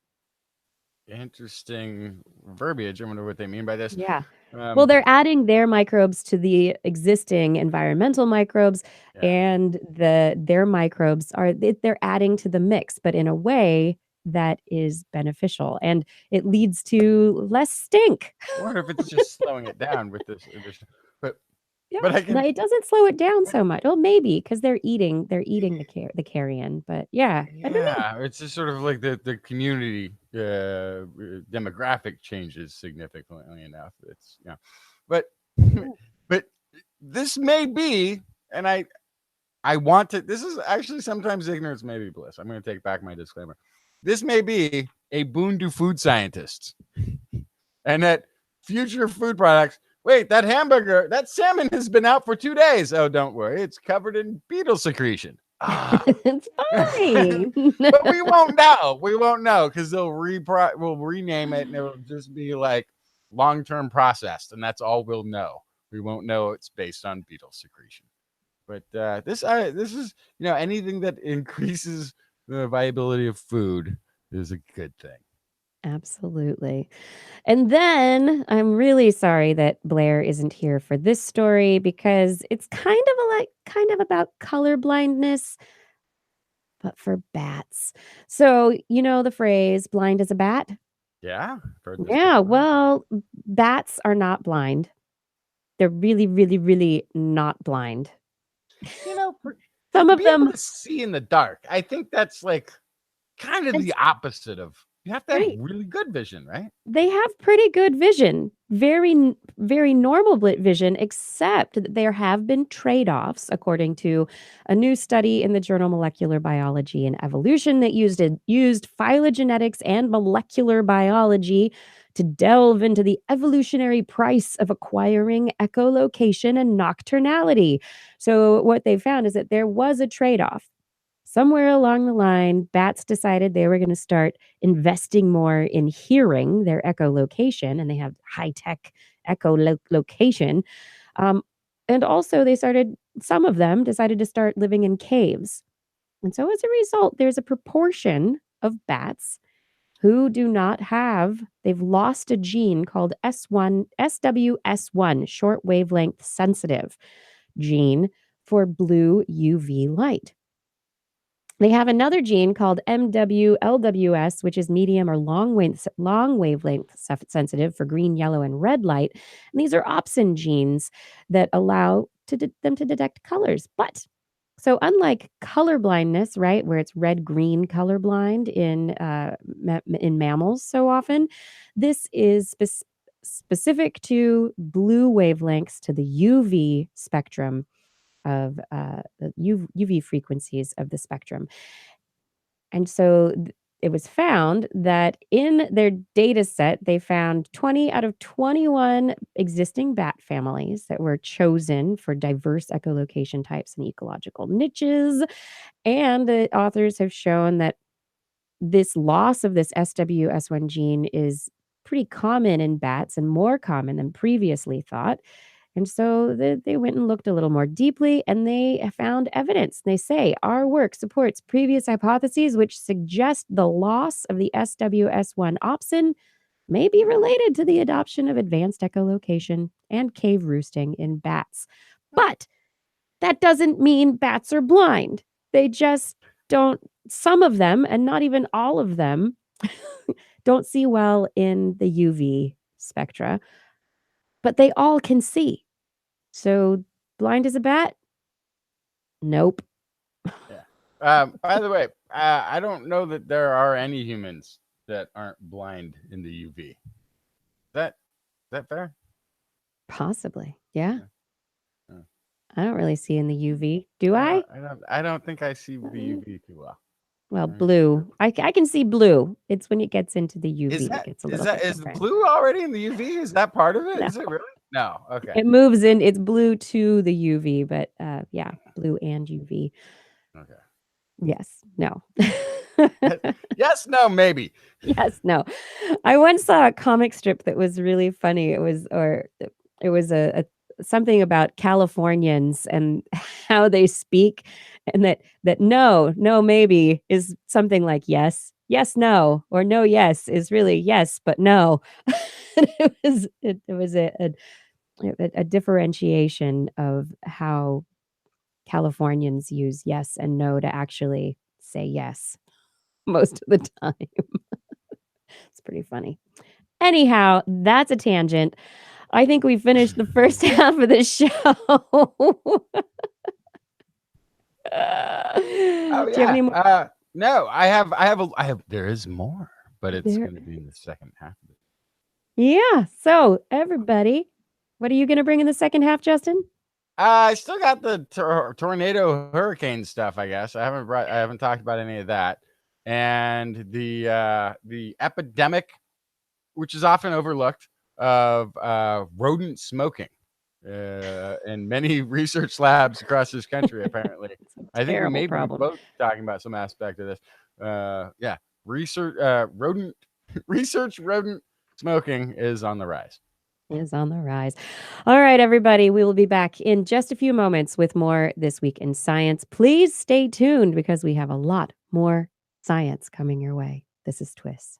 Interesting verbiage. I wonder what they mean by this. Yeah. Well, they're adding their microbes to the existing environmental microbes, and their microbes they're adding to the mix, but in a way that is beneficial, and it leads to less stink. I wonder if it's just slowing it down with this addition. But Yeah, but I can, it doesn't slow it down so much. Well, maybe because they're eating the carrion, but yeah, I don't know. it's just sort of like the community demographic changes significantly enough. It's but but this may be, and I want to. This is actually sometimes ignorance may be bliss. I'm going to take back my disclaimer. This may be a boon to food scientists, and that future food products. Wait, that hamburger, that salmon has been out for 2 days. Oh, don't worry, it's covered in beetle secretion. It's fine. But we won't know. We won't know because we'll rename it, and it'll just be like long-term processed, and that's all we'll know. We won't know it's based on beetle secretion. But this is anything that increases the viability of food is a good thing. Absolutely. And then I'm really sorry that Blair isn't here for this story, because it's kind of about color blindness, but for bats. So, you know the phrase blind as a bat? Yeah. Yeah, well, bats are not blind. They're really, really, really not blind. Some of them able to see in the dark. I think that's like kind of the opposite of. You have to have really good vision, right? They have pretty good vision, very, very normal vision, except that there have been trade-offs, according to a new study in the journal Molecular Biology and Evolution that used phylogenetics and molecular biology to delve into the evolutionary price of acquiring echolocation and nocturnality. So what they found is that there was a trade-off. Somewhere along the line, bats decided they were going to start investing more in hearing their echolocation, and they have high-tech echolocation. And also some of them decided to start living in caves. And so as a result, there's a proportion of bats who they've lost a gene called SWS1, short wavelength sensitive gene for blue UV light. They have another gene called MWLWS, which is medium or long wavelength sensitive for green, yellow, and red light. And these are opsin genes that allow them to detect colors. But so unlike color blindness, right, where it's red-green colorblind in mammals so often, this is specific to blue wavelengths, to the UV spectrum of the UV frequencies of the spectrum. And so it was found that in their data set, they found 20 out of 21 existing bat families that were chosen for diverse echolocation types and ecological niches. And the authors have shown that this loss of this SWS1 gene is pretty common in bats, and more common than previously thought. And so they went and looked a little more deeply, and they found evidence. They say, our work supports previous hypotheses which suggest the loss of the SWS1 opsin may be related to the adoption of advanced echolocation and cave roosting in bats. But that doesn't mean bats are blind. They just don't, some of them, and not even all of them, don't see well in the UV spectra, but they all can see. So blind as a bat? Nope. Yeah. By the way, I don't know that there are any humans that aren't blind in the UV. Is that fair? Possibly. Yeah. Yeah. I don't really see in the UV. Do I? I don't think I see the UV too well. Well, blue. I can see blue. It's when it gets into the UV that gets a little bit is the different. blue already in the UV? Is that part of it? No. Is it really? No. Okay. It moves in. It's blue to the UV, but yeah, blue and UV. Okay. Yes. No. Yes. No. Maybe. Yes. No. I once saw a comic strip that was really funny. It was a something about Californians and how they speak, and that no, maybe is something like yes, no, or no, yes is really yes, but no. And it was a differentiation of how Californians use yes and no to actually say yes most of the time. It's pretty funny. Anyhow, that's a tangent. I think we finished the first half of this show. Oh Do you have any more? yeah. No, I have. There is more, but it's going to be in the second half of it. Yeah. So everybody, what are you going to bring in the second half, Justin? I still got the tornado hurricane stuff. I guess I haven't talked about any of that, and the epidemic, which is often overlooked, of rodent smoking in many research labs across this country. Apparently, I think we may be both talking about some aspect of this. Yeah, rodent smoking is on the rise. All right, everybody. We will be back in just a few moments with more This Week in Science. Please stay tuned because we have a lot more science coming your way. This is TWIS.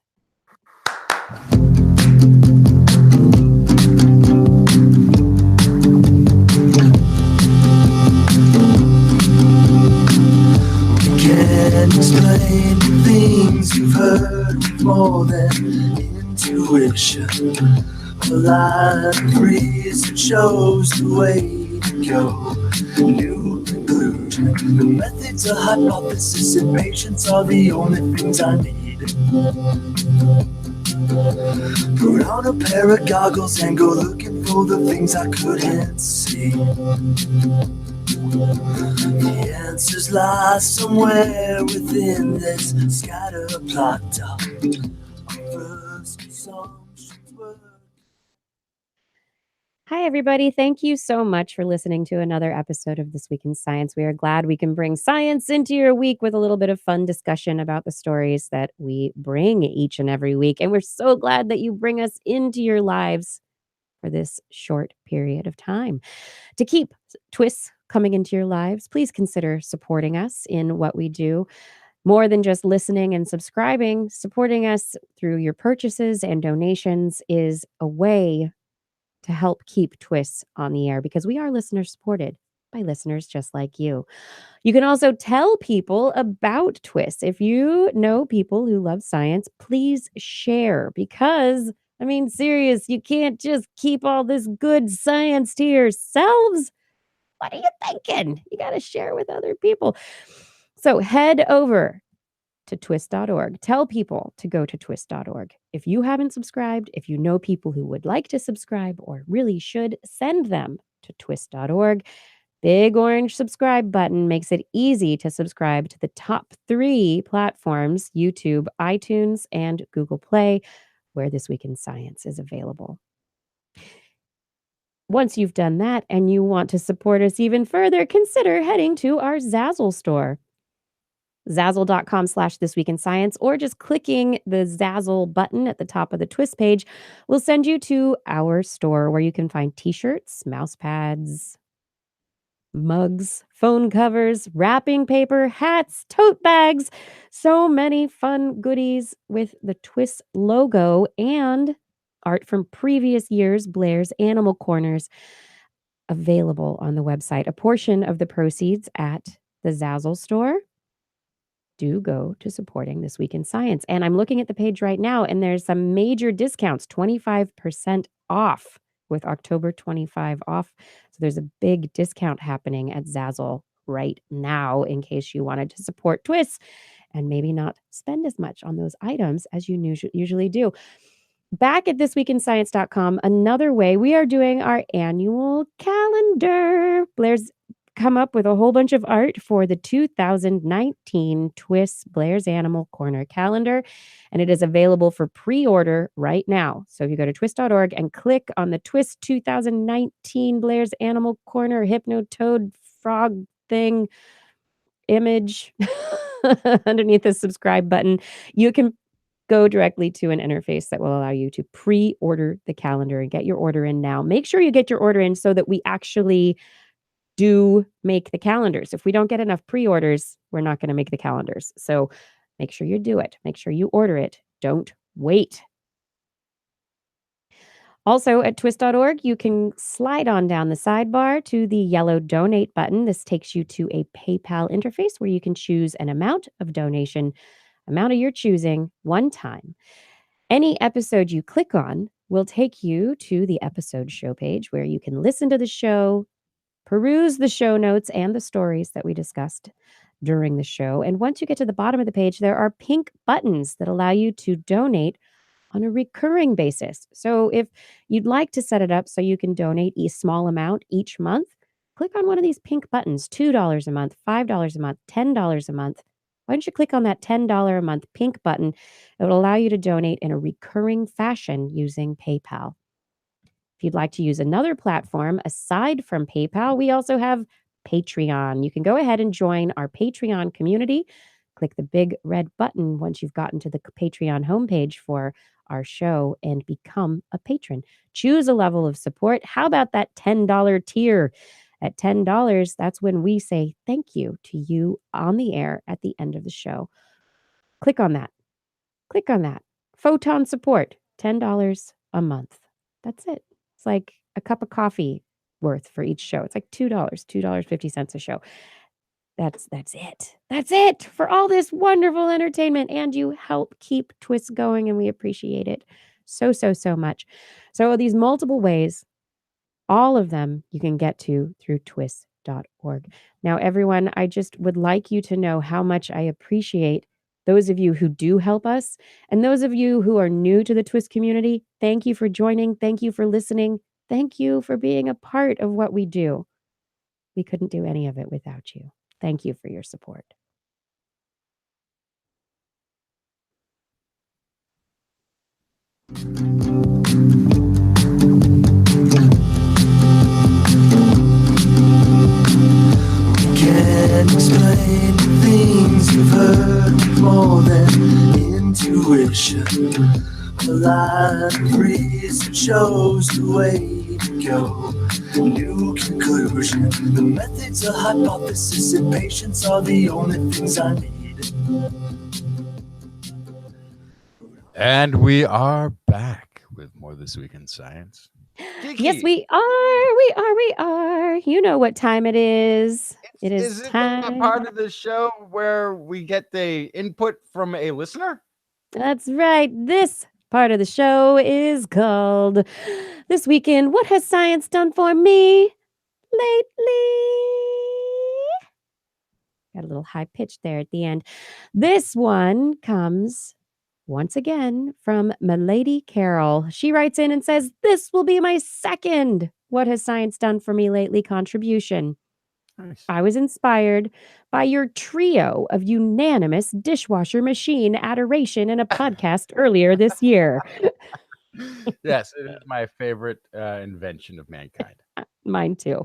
Can't explain things you've heard with more than intuition. A lot of research shows the way to go. New conclusion. The methods of hypothesis and patience are the only things I need. Put on a pair of goggles and go looking for the things I couldn't see. The answers lie somewhere within this scatter plot of first assumptions. Hi, everybody. Thank you so much for listening to another episode of This Week in Science. We are glad we can bring science into your week with a little bit of fun discussion about the stories that we bring each and every week. And we're so glad that you bring us into your lives for this short period of time. To keep TWIS coming into your lives, please consider supporting us in what we do. More than just listening and subscribing, supporting us through your purchases and donations is a way to help keep TWIS on the air because we are listener supported by listeners just like you. You can also tell people about TWIS. If you know people who love science, please share because, I mean, serious, you can't just keep all this good science to yourselves. What are you thinking? You got to share with other people. So head over to twis.org. Tell people to go to twis.org. If you haven't subscribed, if you know people who would like to subscribe or really should, send them to twis.org. Big orange subscribe button makes it easy to subscribe to the top 3 platforms, YouTube, iTunes, and Google Play, where This Week in Science is available. Once you've done that and you want to support us even further, consider heading to our Zazzle store. Zazzle.com/thisweekinscience, or just clicking the Zazzle button at the top of the TWIS page will send you to our store where you can find t-shirts, mouse pads, mugs, phone covers, wrapping paper, hats, tote bags, so many fun goodies with the TWIS logo and art from previous years, Blair's Animal Corners, available on the website. A portion of the proceeds at the Zazzle store do go to supporting This Week in Science. And I'm looking at the page right now, and there's some major discounts, 25% off with October 25 off. So there's a big discount happening at Zazzle right now in case you wanted to support TWIS and maybe not spend as much on those items as you usually do. Back at thisweekinscience.com, another way we are doing our annual calendar. Blair's come up with a whole bunch of art for the 2019 TWIS Blair's Animal Corner calendar, and it is available for pre-order right now. So if you go to twis.org and click on the TWIS 2019 Blair's Animal Corner Hypnotoad frog thing image underneath the subscribe button, you can go directly to an interface that will allow you to pre-order the calendar and get your order in now. Make sure you get your order in so that we actually do make the calendars. If we don't get enough pre-orders, we're not going to make the calendars. So make sure you do it. Make sure you order it. Don't wait. Also at twis.org, you can slide on down the sidebar to the yellow donate button. This takes you to a PayPal interface where you can choose an amount of donation, amount of your choosing, one time. Any episode you click on will take you to the episode show page where you can listen to the show, peruse the show notes and the stories that we discussed during the show. And once you get to the bottom of the page, there are pink buttons that allow you to donate on a recurring basis. So if you'd like to set it up so you can donate a small amount each month, click on one of these pink buttons, $2 a month, $5 a month, $10 a month. Why don't you click on that $10 a month pink button? It will allow you to donate in a recurring fashion using PayPal. If you'd like to use another platform aside from PayPal, we also have Patreon. You can go ahead and join our Patreon community. Click the big red button once you've gotten to the Patreon homepage for our show and become a patron. Choose a level of support. How about that $10 tier? At $10, that's when we say thank you to you on the air at the end of the show. Click on that. Click on that. Photon support, $10 a month. That's it. It's like a cup of coffee worth for each show. It's like $2, $2.50 a show. That's it. That's it for all this wonderful entertainment. And you help keep TWIS going, and we appreciate it so much. So these multiple ways, all of them you can get to through twis.org. Now, everyone, I just would like you to know how much I appreciate those of you who do help us, and those of you who are new to the TWIS community. Thank you for joining. Thank you for listening. Thank you for being a part of what we do. We couldn't do any of it without you. Thank you for your support. Can't explain things you've heard more than intuition. A line of reason shows the way to go. New conclusion. The methods of hypothesis and patience are the only things I need. And we are back with more This Week in Science. Kiki, Yes, we are. You know what time it is. It is it time. that part of the show where we get the input from a listener? That's right. This part of the show is called This Weekend. What has science done for me lately? Got a little high pitch there at the end. This one comes once again from MiLady Carol. She writes in and says, "This will be my second What Has Science Done for Me Lately contribution. Nice. I was inspired by your trio of unanimous dishwasher machine adoration in a podcast earlier this year." Yes, it is my favorite invention of mankind. Mine too.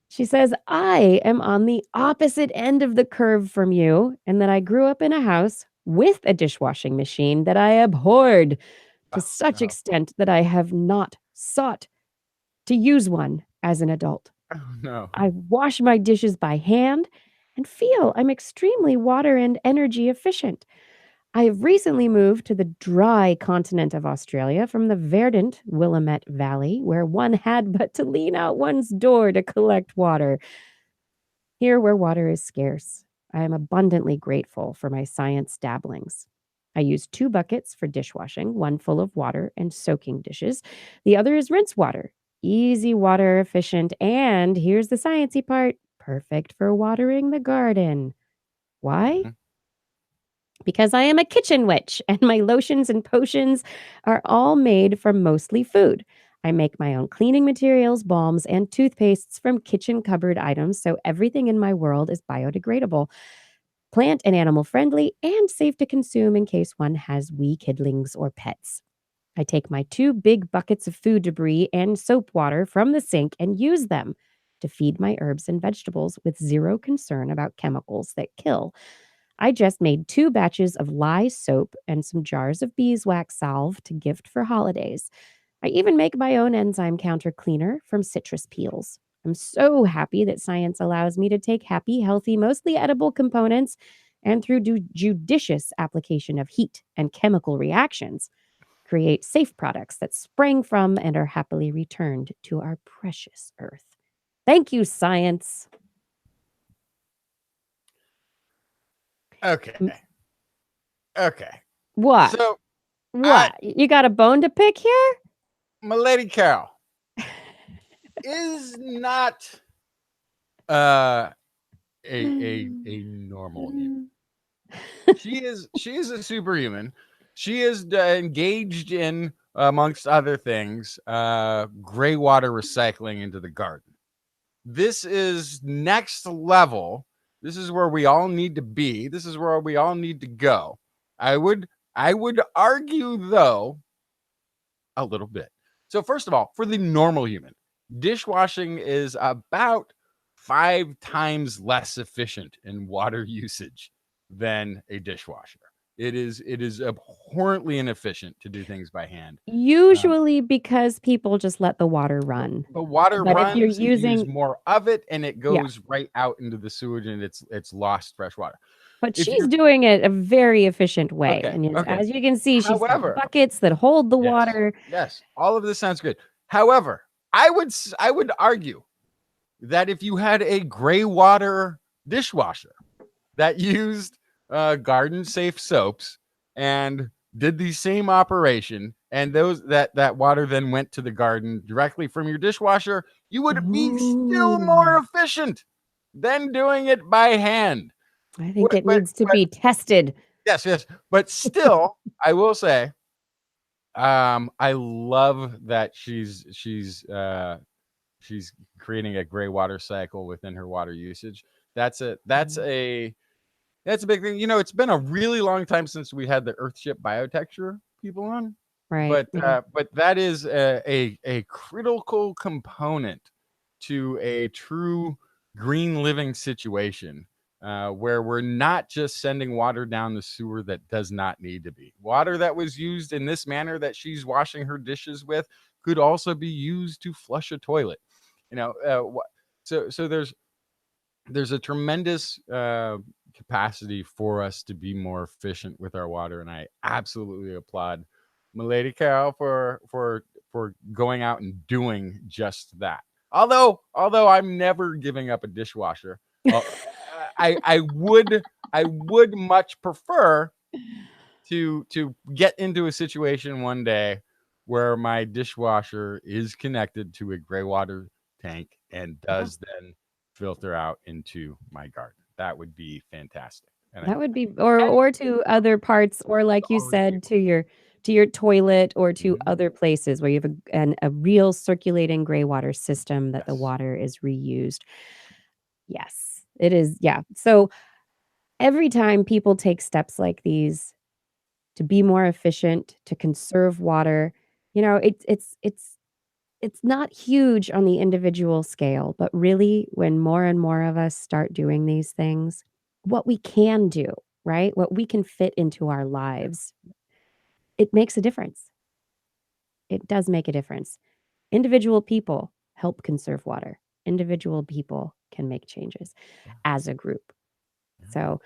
She says, "I am on the opposite end of the curve from you, and that I grew up in a house with a dishwashing machine that I abhorred to such extent that I have not sought to use one as an adult. Oh, no. I wash my dishes by hand and feel I'm extremely water and energy efficient. I have recently moved to the dry continent of Australia from the verdant Willamette Valley, where one had but to lean out one's door to collect water. Here, where water is scarce, I am abundantly grateful for my science dabblings. I use 2 buckets for dishwashing, one full of water and soaking dishes. The other is rinse water. Easy, water efficient, and here's the sciencey part, perfect for watering the garden. Why? Mhm. Because I am a kitchen witch and my lotions and potions are all made from mostly food. I make my own cleaning materials, balms, and toothpastes from kitchen cupboard items, so everything in my world is biodegradable, plant and animal friendly, and safe to consume in case one has wee kidlings or pets. I take my 2 big buckets of food debris and soap water from the sink and use them to feed my herbs and vegetables with zero concern about chemicals that kill. I just made 2 batches of lye soap and some jars of beeswax salve to gift for holidays. I even make my own enzyme counter cleaner from citrus peels. I'm so happy that science allows me to take happy, healthy, mostly edible components and through judicious application of heat and chemical reactions, create safe products that sprang from and are happily returned to our precious earth. Thank you, science. Okay. Okay. What? So, What? You got a bone to pick here? MiLady Carol is not a normal human. She is a superhuman. She is engaged in, amongst other things, gray water recycling into the garden. This is next level. This is where we all need to be. This is where we all need to go. I would argue, though, a little bit. So first of all, for the normal human, dishwashing is about 5 times less efficient in water usage than a dishwasher. It is abhorrently inefficient to do things by hand. Usually because people just let the water run. The water But if you're runs, you use using, more of it, and it goes right out into the sewage, and it's lost fresh water. but If she's you're doing it a very efficient way. okay, And okay. as you can see, she's got However, buckets that hold the yes, water. yes, all of this sounds good. However, I would argue that if you had a gray water dishwasher that used garden safe soaps and did the same operation, and that water then went to the garden directly from your dishwasher, you would be still more Ooh. efficient than doing it by hand. I think it needs to But be tested. yes, but still, I will say, I love that she's creating a gray water cycle within her water usage. That's a big thing. It's been a really long time since we had the Earthship biotexture people on, Right. but that is a critical component to a true green living situation, where we're not just sending water down the sewer that does not need to be. Water that was used in this manner that she's washing her dishes with could also be used to flush a toilet. So there's a tremendous capacity for us to be more efficient with our water, and I absolutely applaud MiLady Carol for going out and doing just that. Although I'm never giving up a dishwasher, I would much prefer to get into a situation one day where my dishwasher is connected to a gray water tank and does then filter out into my garden. That would be fantastic. That would be, or to other parts, or like you said, to your toilet or to other places where you have a real circulating gray water system that the water is reused. Yes, it is. Yeah. So every time people take steps like these to be more efficient, to conserve water, it's not huge on the individual scale, but really when more and more of us start doing these things, what we can do, right? What we can fit into our lives, it makes a difference. It does make a difference. Individual people help conserve water. Individual people can make changes as a group. So,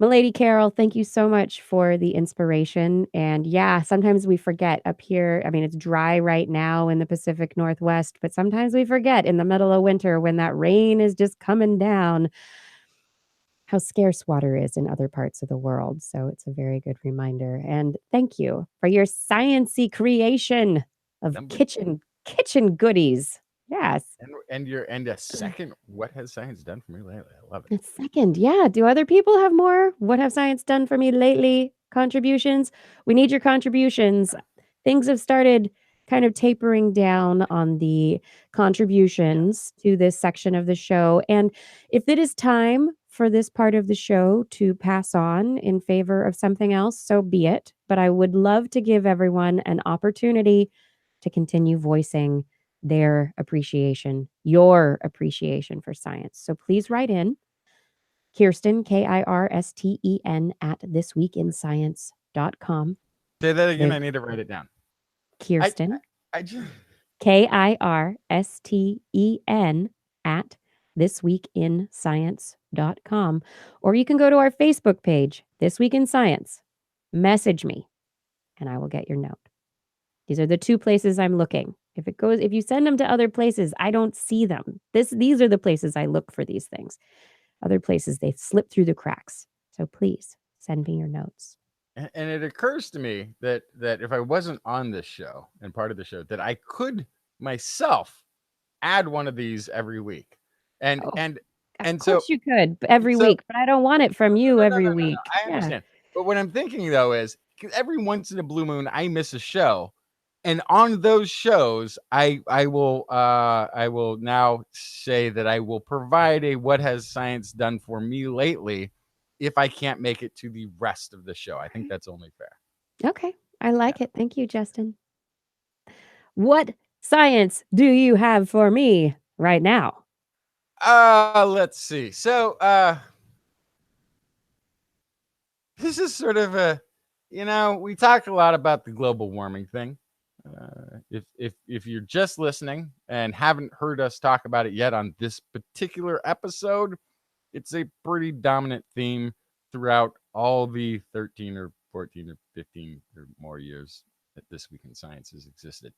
MiLady Carol, thank you so much for the inspiration. And yeah, sometimes we forget up here. I mean, it's dry right now in the Pacific Northwest, but sometimes we forget in the middle of winter when that rain is just coming down how scarce water is in other parts of the world. So it's a very good reminder. And thank you for your science-y creation of kitchen goodies. Yes. And a second, what has science done for me lately? I love it. It's second. Yeah. Do other people have more? What have science done for me lately? Contributions? We need your contributions. Things have started kind of tapering down on the contributions to this section of the show. And if it is time for this part of the show to pass on in favor of something else, so be it. But I would love to give everyone an opportunity to continue voicing their appreciation, your appreciation for science. So please write in Kirsten, Kirsten, at thisweekinscience.com. Say that again. There's I need to write it down. Kirsten, I just Kirsten, at thisweekinscience.com. Or you can go to our Facebook page, This Week in Science. Message me, and I will get your note. These are the two places I'm looking. If you send them to other places, I don't see them. These are the places I look for these things. Other places, they slip through the cracks. So please send me your notes. and it occurs to me that if I wasn't on this show and part of the show, that I could myself add one of these every week. And Oh, and Of and course so you could every so week, but I don't want it from you no, every week. I Yeah. understand. But what I'm thinking though is 'cause every once in a blue moon I miss a show. And on those shows, I will now say that I will provide a what has science done for me lately if I can't make it to the rest of the show. I think that's only fair. Okay. I like it. Thank you, Justin. What science do you have for me right now? Let's see. So this is sort of we talk a lot about the global warming thing. If you're just listening and haven't heard us talk about it yet on this particular episode, it's a pretty dominant theme throughout all the 13 or 14 or 15 or more years that This Week in Science has existed.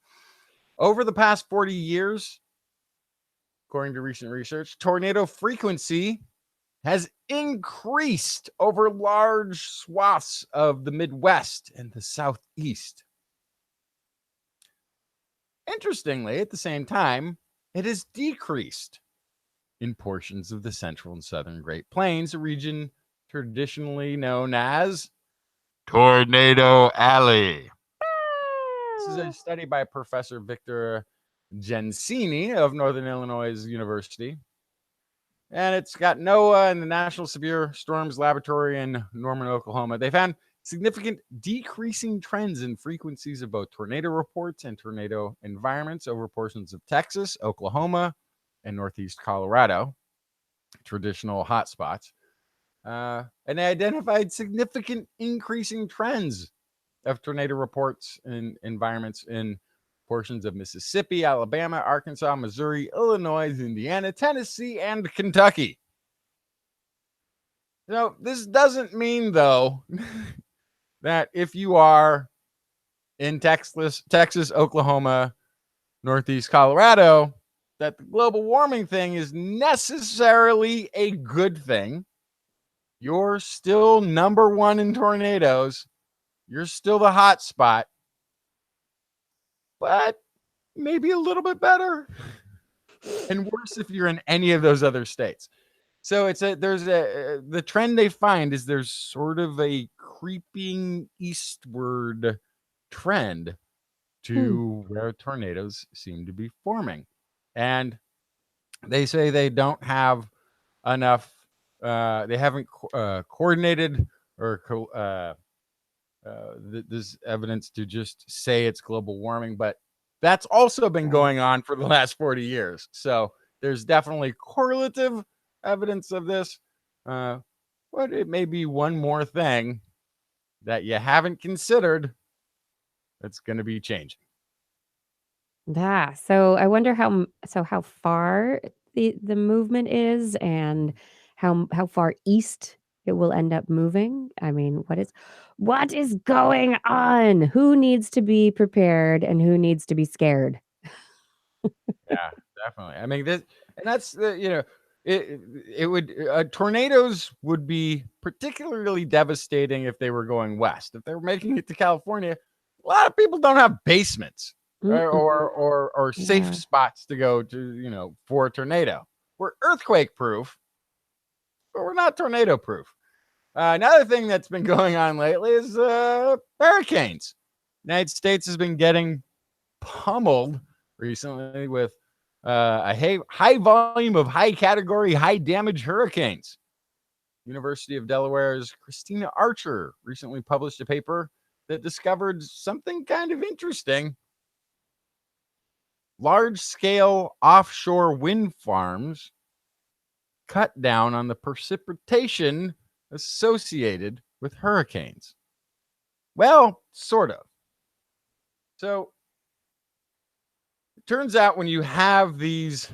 Over the past 40 years, according to recent research, tornado frequency has increased over large swaths of the Midwest and the Southeast. Interestingly, at the same time, it has decreased in portions of the central and southern Great Plains, a region traditionally known as Tornado Alley. This is a study by Professor Victor Gensini of Northern Illinois University. And it's got NOAA and the National Severe Storms Laboratory in Norman, Oklahoma. They found significant decreasing trends in frequencies of both tornado reports and tornado environments over portions of Texas, Oklahoma, and Northeast Colorado, traditional hotspots. And they identified significant increasing trends of tornado reports and environments in portions of Mississippi, Alabama, Arkansas, Missouri, Illinois, Indiana, Tennessee, and Kentucky. Now, this doesn't mean, though, that if you are in Texas, Oklahoma, Northeast Colorado, that the global warming thing is necessarily a good thing. You're still number one in tornadoes. You're still the hot spot, but maybe a little bit better and worse if you're in any of those other states. So the trend they find is there's sort of a creeping eastward trend to where tornadoes seem to be forming. And they say they don't have enough, they haven't coordinated or this evidence to just say it's global warming, but that's also been going on for the last 40 years. So there's definitely correlative evidence of this, but it may be one more thing that you haven't considered that's going to be changing. Yeah. So I wonder how far the movement is and how far east it will end up moving. I mean, what is going on? Who needs to be prepared and who needs to be scared? Yeah, definitely. I mean, that's it would tornadoes would be particularly devastating if they were going west. If they were making it to California, a lot of people don't have basements. or safe spots to go to, for a tornado. We're earthquake proof, but we're not tornado proof. Another thing that's been going on lately is hurricanes. The United States has been getting pummeled recently with a high volume of high category, high damage hurricanes. University of Delaware's Christina Archer recently published a paper that discovered something kind of interesting. Large-scale offshore wind farms cut down on the precipitation associated with hurricanes. Well, sort of. So it turns out when you have these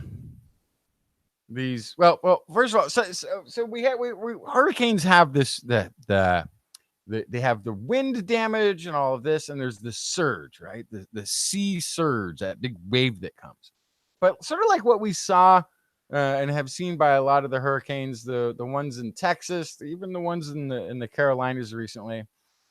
well, first of all, so we hurricanes have this they have the wind damage and all of this, and there's the surge, right? The sea surge, that big wave that comes. But sort of like what we saw and have seen by a lot of the hurricanes, the ones in Texas, even the ones in the Carolinas recently,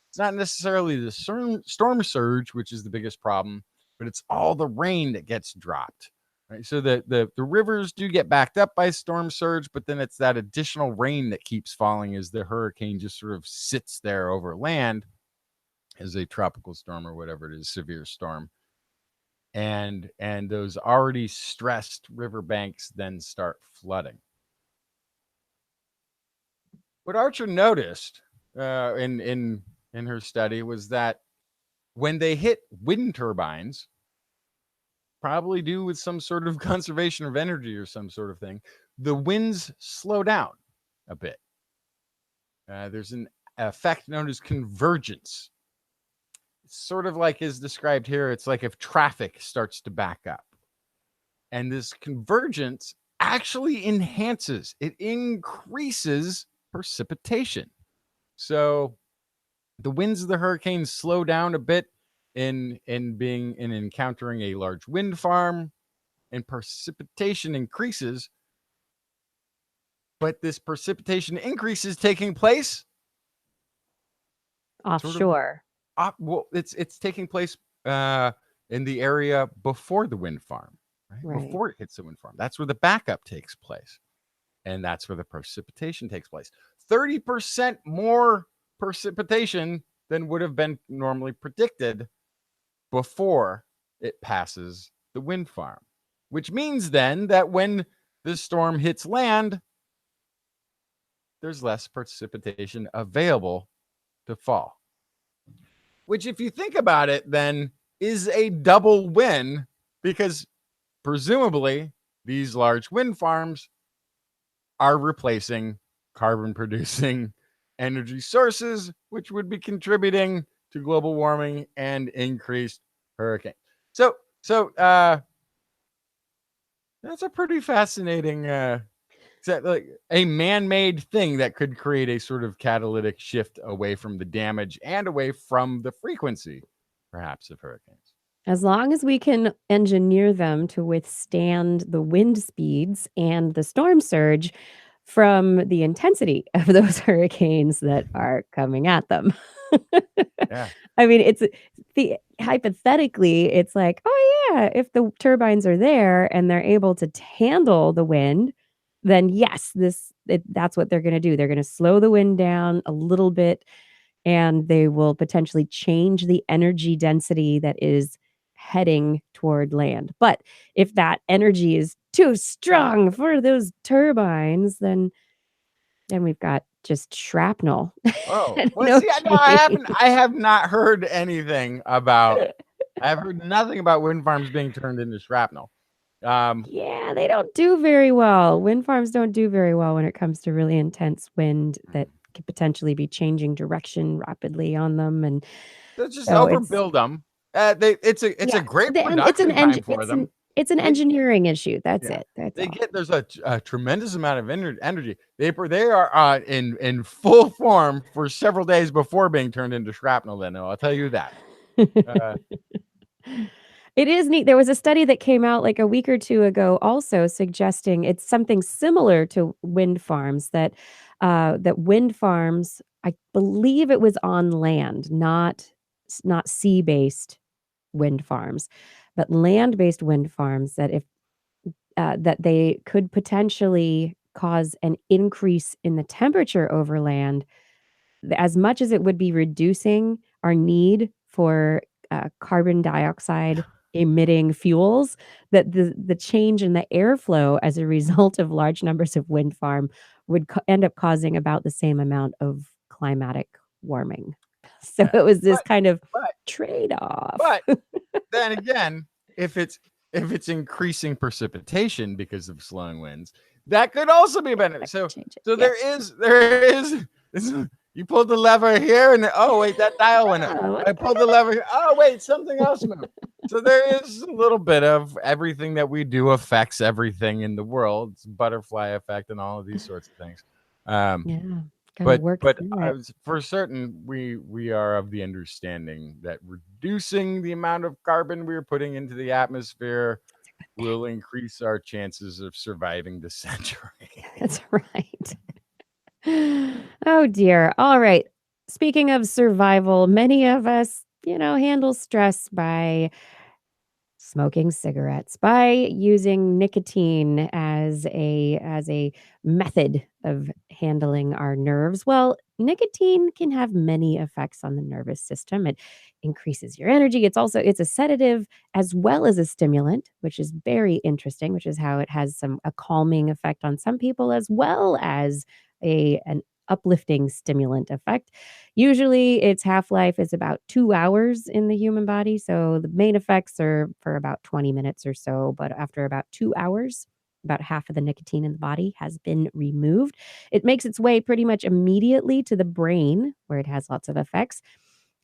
it's not necessarily the storm surge, which is the biggest problem, but it's all the rain that gets dropped. Right? So the rivers do get backed up by storm surge, but then it's that additional rain that keeps falling as the hurricane just sort of sits there over land as a tropical storm or whatever it is, severe storm. And those already stressed riverbanks then start flooding. What Archer noticed in her study was that when they hit wind turbines, probably due with some sort of conservation of energy or some sort of thing, the winds slow down a bit. There's an effect known as convergence. It's sort of like is described here. It's like if traffic starts to back up. And this convergence actually enhances, it increases precipitation. So the winds of the hurricane slow down a bit in encountering a large wind farm, and precipitation increases. But this precipitation increase is taking place offshore. Well, it's taking place in the area before the wind farm, right? Before it hits the wind farm. That's where the backup takes place, and that's where the precipitation takes place. 30% more precipitation than would have been normally predicted before it passes the wind farm, which means then that when the storm hits land, there's less precipitation available to fall. Which, if you think about it, then is a double win, because presumably these large wind farms are replacing carbon-producing energy sources, which would be contributing to global warming and increased hurricane. So that's a pretty fascinating, like a man-made thing that could create a sort of catalytic shift away from the damage and away from the frequency, perhaps, of hurricanes. As long as we can engineer them to withstand the wind speeds and the storm surge from the intensity of those hurricanes that are coming at them. Yeah. I mean, hypothetically, it's like, oh yeah, if the turbines are there and they're able to handle the wind, then yes, that's what they're going to do. They're going to slow the wind down a little bit, and they will potentially change the energy density that is heading toward land. But if that energy is too strong for those turbines, then we've got just shrapnel. Oh, No, I have not heard anything about. I've heard nothing about wind farms being turned into shrapnel. Yeah, they don't do very well. Wind farms don't do very well when it comes to really intense wind that could potentially be changing direction rapidly on them, and let's just overbuild them. It's a great production time for them. It's an engineering issue. That's it. There's a tremendous amount of energy. They are in full form for several days before being turned into shrapnel. Then I'll tell you that. It is neat. There was a study that came out like a week or two ago also suggesting it's something similar to wind farms, that wind farms, I believe it was on land, not sea-based wind farms, but land-based wind farms that if that they could potentially cause an increase in the temperature over land, as much as it would be reducing our need for carbon dioxide emitting fuels, that the change in the airflow as a result of large numbers of wind farm would end up causing about the same amount of climatic warming. So it was this kind of trade-off. But then again, if it's increasing precipitation because of slowing winds, that could also be a benefit. So there is you pulled the lever here and oh wait, that dial went up. I pulled the lever here. Oh wait, something else moved. So there is a little bit of everything that we do affects everything in the world. It's butterfly effect and all of these sorts of things. But for certain, we are of the understanding that reducing the amount of carbon we're putting into the atmosphere will increase our chances of surviving the century. That's right. Oh dear. All right. Speaking of survival, many of us, handle stress by smoking cigarettes, by using nicotine as a method of handling our nerves. Well, nicotine can have many effects on the nervous system. It increases your energy. It's a sedative as well as a stimulant, which is very interesting, which is how it has a calming effect on some people as well as an uplifting stimulant effect. Usually its half-life is about 2 hours in the human body. So the main effects are for about 20 minutes or so. But after about 2 hours, about half of the nicotine in the body has been removed. It makes its way pretty much immediately to the brain where it has lots of effects.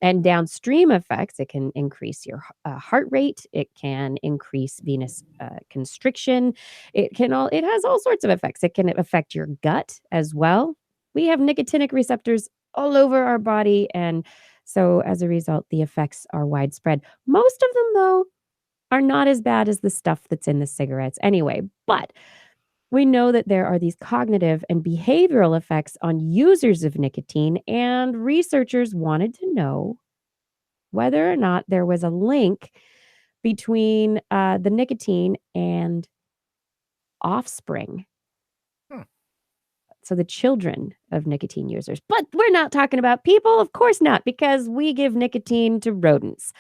And downstream effects, it can increase your heart rate. It can increase venous constriction. It has all sorts of effects. It can affect your gut as well. We have nicotinic receptors all over our body. And so as a result, the effects are widespread. Most of them, though, are not as bad as the stuff that's in the cigarettes anyway. But we know that there are these cognitive and behavioral effects on users of nicotine, and researchers wanted to know whether or not there was a link between the nicotine and offspring. So the children of nicotine users. But we're not talking about people, of course not, because we give nicotine to rodents.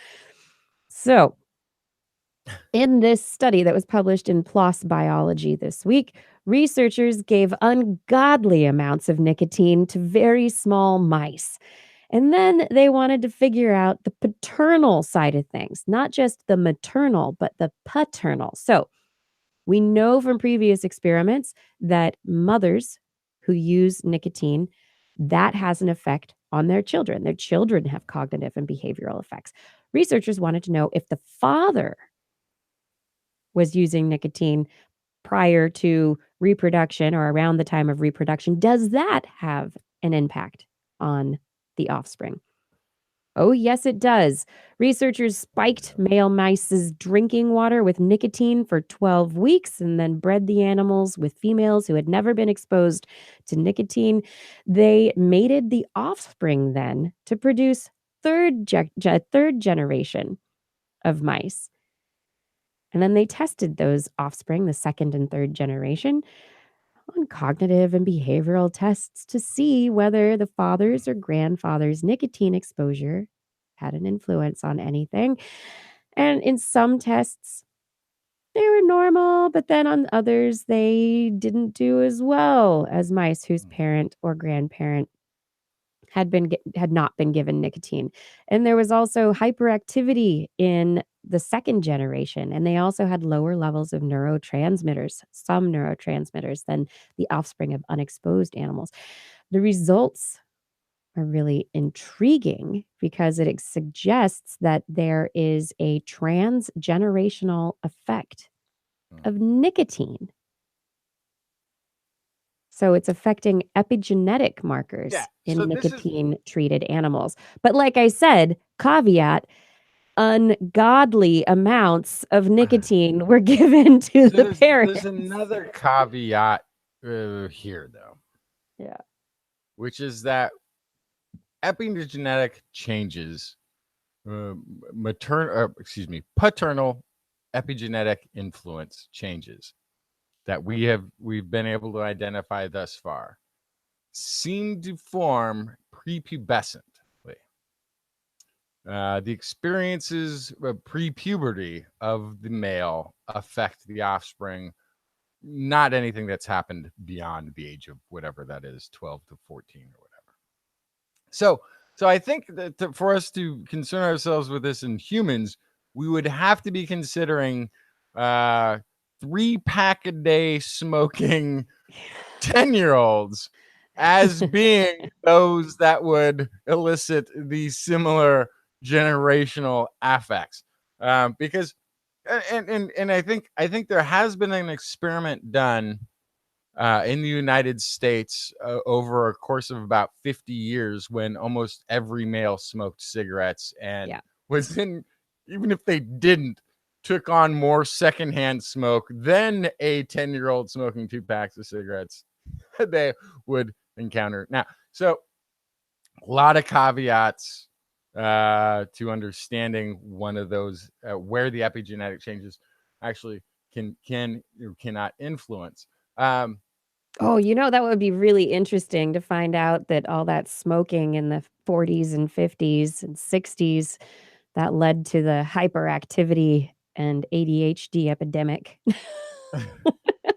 So in this study that was published in PLOS Biology this week, researchers gave ungodly amounts of nicotine to very small mice. And then they wanted to figure out the paternal side of things, not just the maternal, but the paternal. So we know from previous experiments that mothers who use nicotine, that has an effect on their children. Their children have cognitive and behavioral effects. Researchers wanted to know if the father was using nicotine prior to reproduction or around the time of reproduction. Does that have an impact on the offspring? Oh, yes, it does. Researchers spiked male mice's drinking water with nicotine for 12 weeks and then bred the animals with females who had never been exposed to nicotine. They mated the offspring then to produce third generation of mice. And then they tested those offspring, the second and third generation, on cognitive and behavioral tests to see whether the father's or grandfather's nicotine exposure had an influence on anything. And in some tests, they were normal, but then on others, they didn't do as well as mice whose parent or grandparent had not been given nicotine. And there was also hyperactivity in the second generation, and they also had lower levels of neurotransmitters, some neurotransmitters, than the offspring of unexposed animals. The results are really intriguing because it suggests that there is a transgenerational effect of nicotine. So it's affecting epigenetic markers in nicotine-treated animals. But like I said, caveat, ungodly amounts of nicotine were given to the parents. There's another caveat here, though. Yeah. Which is that epigenetic changes, paternal epigenetic influence changes that we've been able to identify thus far seem to form prepubescently. The experiences of pre-puberty of the male affect the offspring, not anything that's happened beyond the age of whatever that is, 12 to 14 or whatever. So I think that for us to concern ourselves with this in humans, we would have to be considering 3-pack a day smoking 10-year-olds as being those that would elicit these similar generational affects. Because and I think there has been an experiment done in the United States over a course of about 50 years when almost every male smoked cigarettes and was in, even if they didn't, took on more secondhand smoke than a 10-year-old smoking 2 packs of cigarettes they would encounter. Now, so a lot of caveats to understanding one of those where the epigenetic changes actually can or cannot influence. Oh, that would be really interesting to find out that all that smoking in the 40s and 50s and 60s that led to the hyperactivity and ADHD epidemic.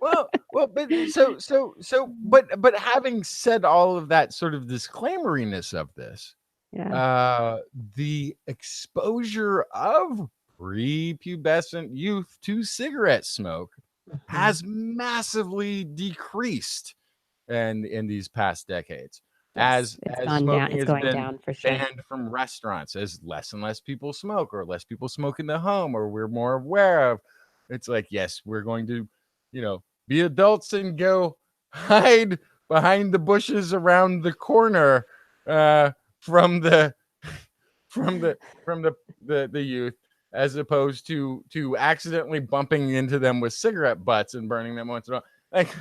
well, but having said all of that sort of disclaimeriness of this, the exposure of prepubescent youth to cigarette smoke has massively decreased in these past decades. Yes, as gone smoking down. It's has going been down for sure. banned from restaurants, as less and less people smoke, or less people smoke in the home, or we're more aware of. It's like, yes, we're going to, be adults and go hide behind the bushes around the corner from the youth, as opposed to accidentally bumping into them with cigarette butts and burning them once in a while. Like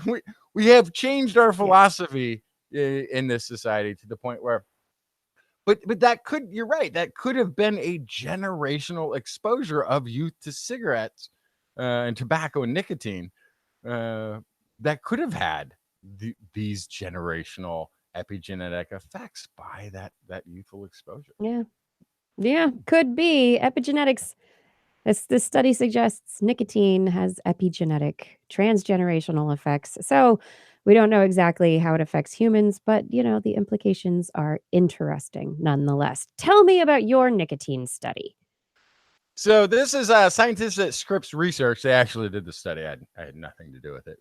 we have changed our philosophy in this society to the point where, but that could, you're right, that could have been a generational exposure of youth to cigarettes and tobacco and nicotine that could have had these generational epigenetic effects by that youthful exposure. Yeah, could be. Epigenetics, as this study suggests, nicotine has epigenetic transgenerational effects. So we don't know exactly how it affects humans, but the implications are interesting nonetheless. Tell me about your nicotine study. So this is scientists at Scripps Research. They actually did the study. I had nothing to do with it.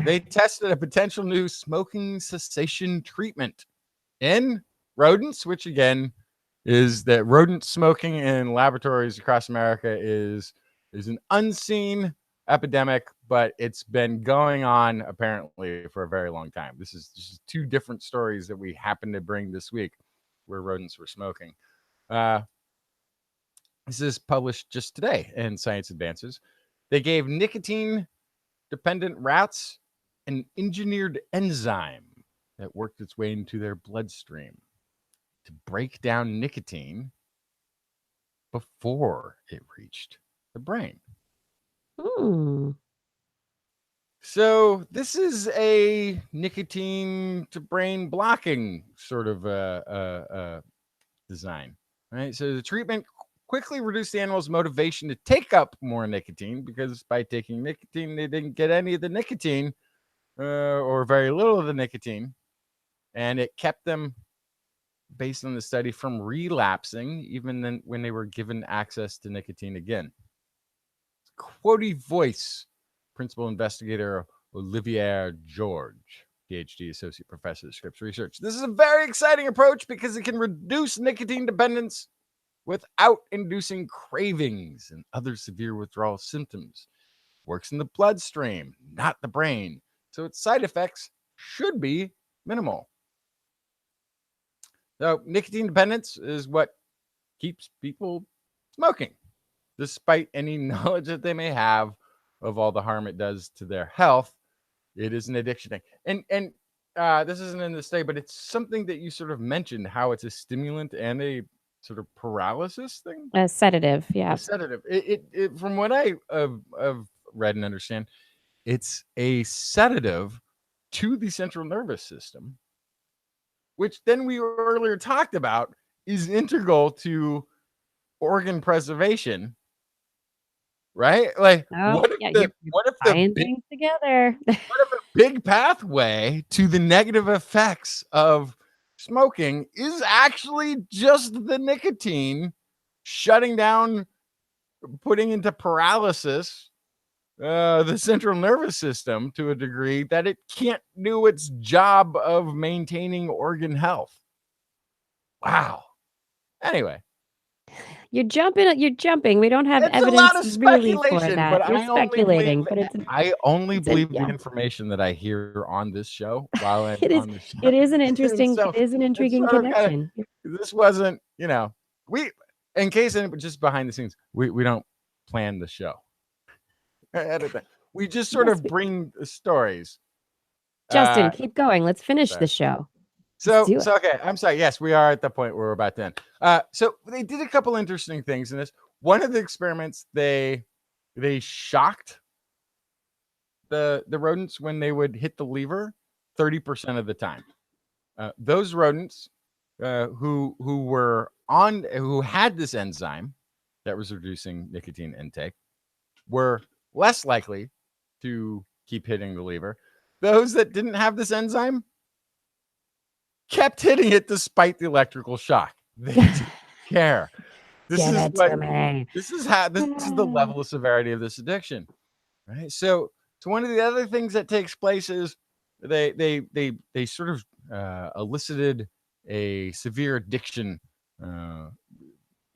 They tested a potential new smoking cessation treatment in rodents, which again is that rodent smoking in laboratories across America is an unseen epidemic, but it's been going on apparently for a very long time. This is just 2 different stories that we happen to bring this week where rodents were smoking. This is published just today in Science Advances. They gave nicotine-dependent rats an engineered enzyme that worked its way into their bloodstream to break down nicotine before it reached the brain. So this is a nicotine to brain blocking sort of design, right? So the treatment quickly reduced the animal's motivation to take up more nicotine, because by taking nicotine, they didn't get any of the nicotine or very little of the nicotine. And it kept them, based on the study, from relapsing even then when they were given access to nicotine again. Quotey voice, principal investigator Olivier George, PhD, associate professor at Scripps Research. This is a very exciting approach because it can reduce nicotine dependence without inducing cravings and other severe withdrawal symptoms. Works in the bloodstream, not the brain, so its side effects should be minimal. So nicotine dependence is what keeps people smoking, despite any knowledge that they may have of all the harm it does to their health. It is an addiction. And this isn't in the study, but it's something that you sort of mentioned, how it's a stimulant and a sort of paralysis thing. A sedative, yeah. A sedative. It from what I have read and understand, it's a sedative to the central nervous system, which then we earlier talked about is integral to organ preservation, right? Like, Oh, what if yeah, the tying big, things together. what if a big pathway to the negative effects of smoking is actually just the nicotine shutting down, putting into paralysis the central nervous system to a degree that it can't do its job of maintaining organ health. Wow. Anyway, You're jumping. We don't have it's a evidence lot of really for speculation, that. but You're I only speculating, believe but I only believe yeah. the information that I hear on this show while I'm It is on the show. it is an interesting So it is an it's intriguing sort of kinda, connection. this wasn't, we, in case anybody, just behind the scenes, we don't plan the show. We just sort Yes, of bring the stories. Justin, keep going. Let's finish sorry. the show. So do it. Okay, I'm sorry. Yes, we are at the point where we're about to end. So they did a couple interesting things in this. One of the experiments, they shocked the rodents when they would hit the lever 30% of the time. Those rodents who had this enzyme that was reducing nicotine intake were less likely to keep hitting the lever. Those that didn't have this enzyme kept hitting it despite the electrical shock. They didn't care. This is the level of severity of this addiction, right? So one of the other things that takes place is they sort of elicited a severe addiction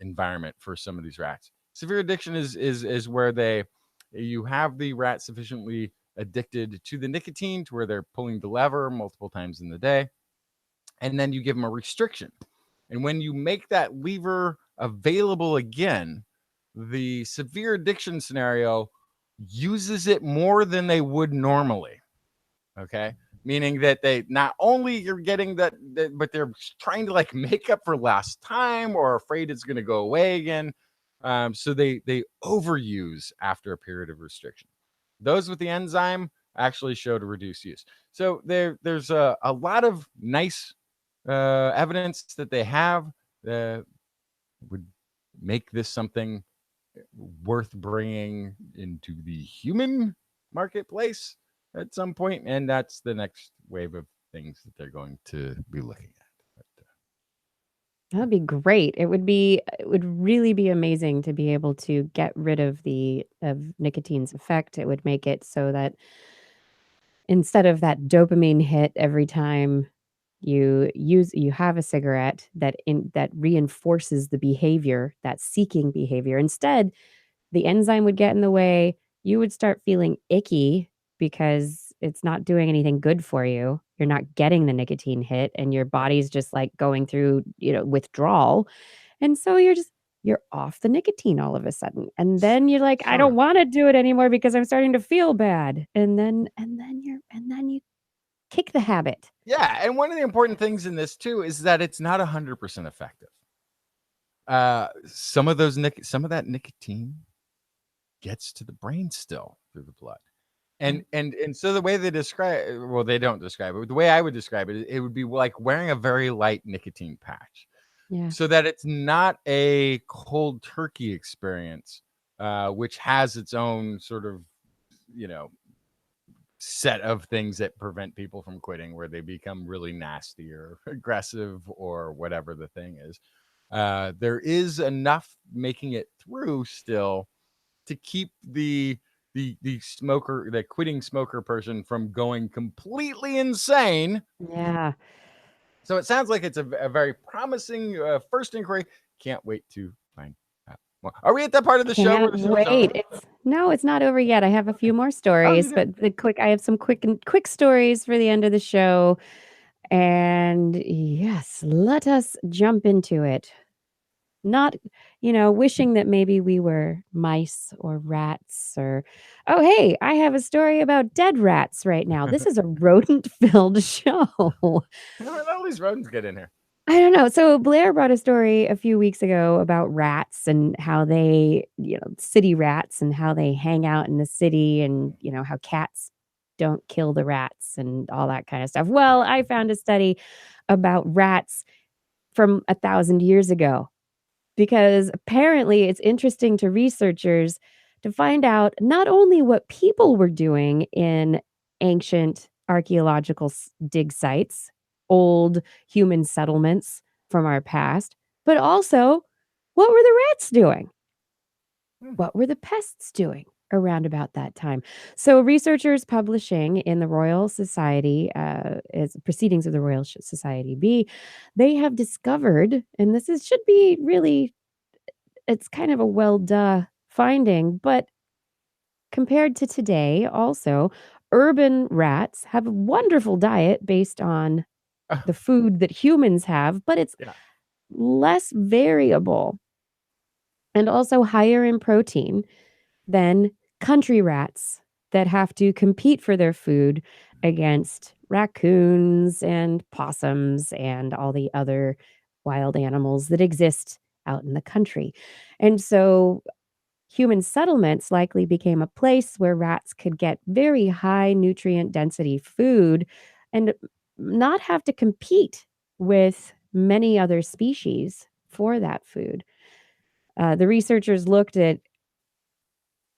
environment for some of these rats. Severe addiction is where you have the rat sufficiently addicted to the nicotine to where they're pulling the lever multiple times in the day, and then you give them a restriction. And when you make that lever available again, the severe addiction scenario uses it more than they would normally. Okay. Meaning that they not only you're getting that, but they're trying to like make up for last time or afraid it's going to go away again. So they overuse after a period of restriction. Those with the enzyme actually showed a reduced use. So there's a lot of nice evidence that they have that would make this something worth bringing into the human marketplace at some point, and that's the next wave of things that they're going to be looking at. That'd be great. It would really be amazing to be able to get rid of nicotine's effect. It would make it so that instead of that dopamine hit every time you have a cigarette that reinforces the behavior, that seeking behavior. Instead, the enzyme would get in the way. You would start feeling icky because it's not doing anything good for you. You're not getting the nicotine hit and your body's just like going through, withdrawal. And so you're off the nicotine all of a sudden. And then you're like, I don't want to do it anymore because I'm starting to feel bad. And then you kick the habit. Yeah, and one of the important things in this too is that it's not 100% effective. Some of that nicotine gets to the brain still through the blood. And so the way they they don't describe it, but the way I would describe it, it would be like wearing a very light nicotine patch. Yeah. So that it's not a cold turkey experience, which has its own sort of, set of things that prevent people from quitting, where they become really nasty or aggressive or whatever the thing is. There is enough making it through still to keep the quitting smoker person from going completely insane. Yeah. So it sounds like it's a very promising first inquiry. Can't wait to find out more. Are we at that part of the show where the show's over? No, it's not over yet. I have a few more stories, but I have some quick stories for the end of the show. And yes, let us jump into it. Not, wishing that maybe we were mice or rats or, oh, hey, I have a story about dead rats right now. This is a rodent-filled show. How did all these rodents get in here? I don't know. So Blair brought a story a few weeks ago about rats and how they, city rats and how they hang out in the city and, how cats don't kill the rats and all that kind of stuff. Well, I found a study about rats from 1,000 years ago because apparently it's interesting to researchers to find out not only what people were doing in ancient archaeological dig sites, old human settlements from our past, but also what were the rats doing? What were the pests doing around about that time? So, researchers publishing in the Royal Society, as Proceedings of the Royal Society B, they have discovered, and should be really, it's kind of a well duh finding, but compared to today, also, urban rats have a wonderful diet based on the food that humans have, but it's Yeah. less variable and also higher in protein than country rats that have to compete for their food against raccoons and possums and all the other wild animals that exist out in the country. And so human settlements likely became a place where rats could get very high nutrient density food and not have to compete with many other species for that food. The researchers looked at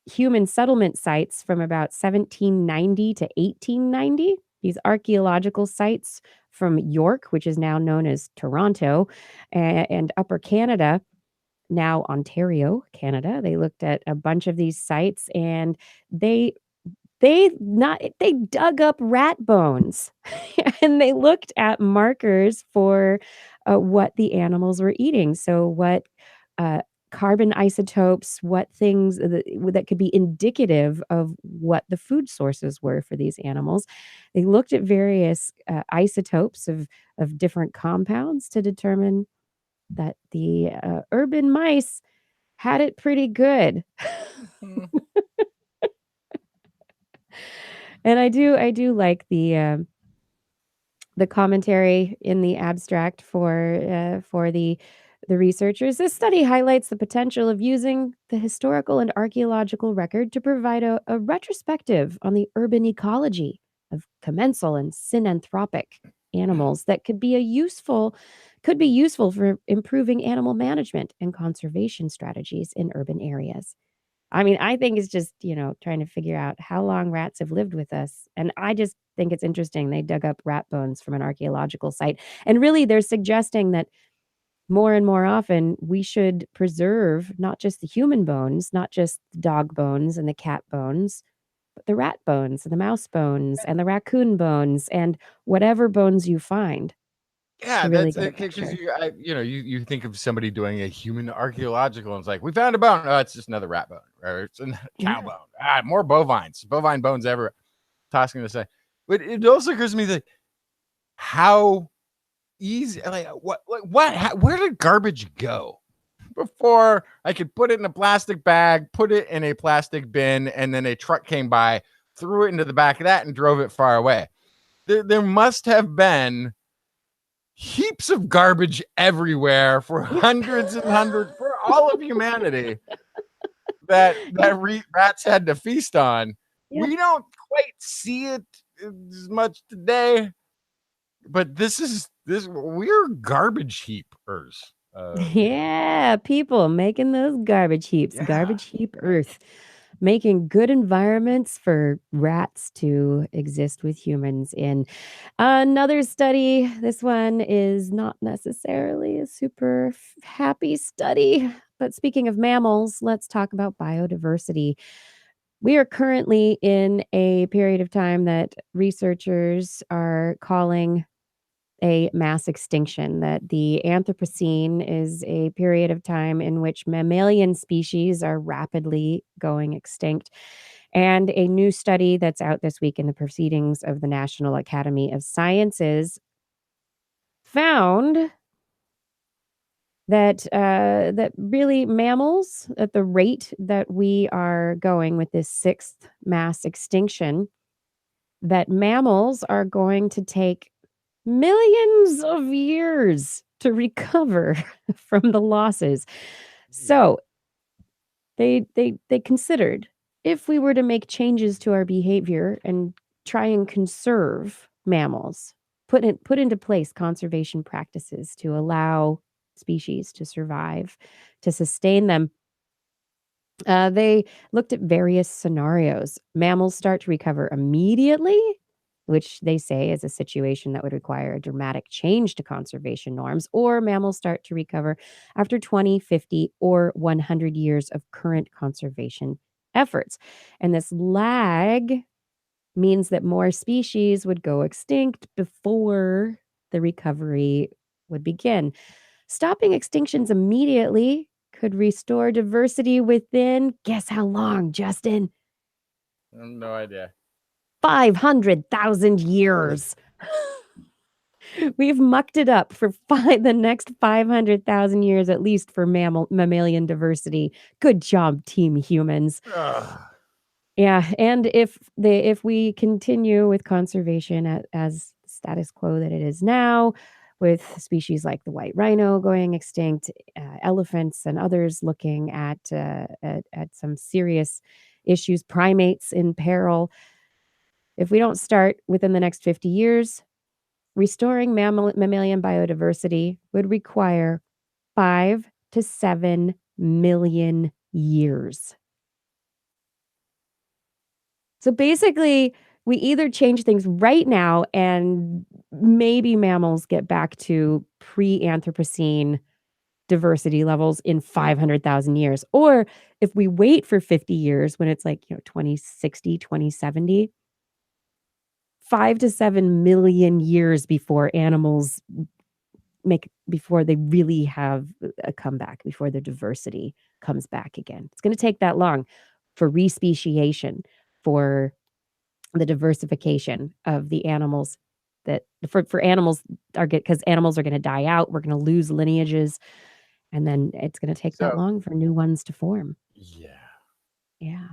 human settlement sites from about 1790 to 1890. These archaeological sites from York, which is now known as Toronto, and Upper Canada, now Ontario, Canada. They looked at a bunch of these sites and they they dug up rat bones and they looked at markers for what the animals were eating. So what uh, carbon isotopes, what things that could be indicative of what the food sources were for these animals. They looked at various isotopes of different compounds to determine that the urban mice had it pretty good. And I do like the commentary in the abstract for the researchers. This study highlights the potential of using the historical and archaeological record to provide a retrospective on the urban ecology of commensal and synanthropic animals that could be useful for improving animal management and conservation strategies in urban areas. I mean, I think it's just, trying to figure out how long rats have lived with us. And I just think it's interesting. They dug up rat bones from an archaeological site. And really, they're suggesting that more and more often we should preserve not just the human bones, not just the dog bones and the cat bones, but the rat bones and the mouse bones and the raccoon bones and whatever bones you find Yeah, to really that's get a because picture. you think of somebody doing a human archaeological, and it's like we found a bone. Oh, it's just another rat bone, or it's a cow Yeah. bone. More bovine bones everywhere. Tossing this, but it also occurs to me that how easy, where did garbage go before I could put it in a plastic bag, put it in a plastic bin, and then a truck came by, threw it into the back of that, and drove it far away. There must have been heaps of garbage everywhere for hundreds and hundreds for all of humanity that rats had to feast on. Yeah. We don't quite see it as much today, but this we're garbage heapers. Yeah, people making those garbage heaps, Yeah. garbage heap earth, making good environments for rats to exist with humans in. Another study, this one is not necessarily a super happy study, but speaking of mammals, let's talk about biodiversity. We are currently in a period of time that researchers are calling a mass extinction, that the Anthropocene is a period of time in which mammalian species are rapidly going extinct. And a new study that's out this week in the Proceedings of the National Academy of Sciences found that really mammals, at the rate that we are going with this sixth mass extinction, that mammals are going to take millions of years to recover from the losses. So they considered, if we were to make changes to our behavior and try and conserve mammals, put into place conservation practices to allow species to survive, to sustain them, they looked at various scenarios. Mammals start to recover immediately, which they say is a situation that would require a dramatic change to conservation norms, or mammals start to recover after 20, 50, or 100 years of current conservation efforts. And this lag means that more species would go extinct before the recovery would begin. Stopping extinctions immediately could restore diversity within, guess how long, Justin? I have no idea. 500,000 years. We've mucked it up for the next 500,000 years at least for mammalian diversity. Good job, team humans. Ugh. Yeah, and if we continue with conservation as status quo that it is now, with species like the white rhino going extinct, elephants and others looking at some serious issues, primates in peril. If we don't start within the next 50 years, restoring mammalian biodiversity would require 5 to 7 million years. So basically, we either change things right now and maybe mammals get back to pre-Anthropocene diversity levels in 500,000 years. Or if we wait for 50 years when it's like, 2060, 2070, 5 to 7 million years before animals before they really have a comeback, before their diversity comes back again. It's going to take that long for respeciation, for the diversification of the animals that for animals because animals are going to die out. We're going to lose lineages, and then it's going to take that long for new ones to form. Yeah. Yeah.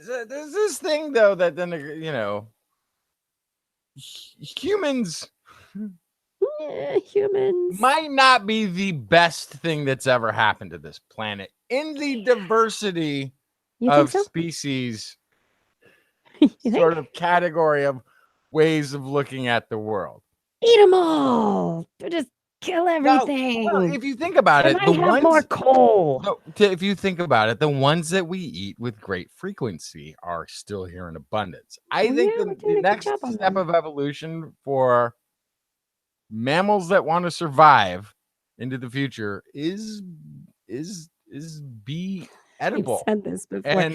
So there's this thing though that then humans might not be the best thing that's ever happened to this planet in the diversity of species sort of category of ways of looking at the world. Eat them all. Just kill everything. Well, if you think about it, the ones more coal. If you think about it, the ones that we eat with great frequency are still here in abundance. I think the next step of evolution for mammals that want to survive into the future is be edible. I've said this before.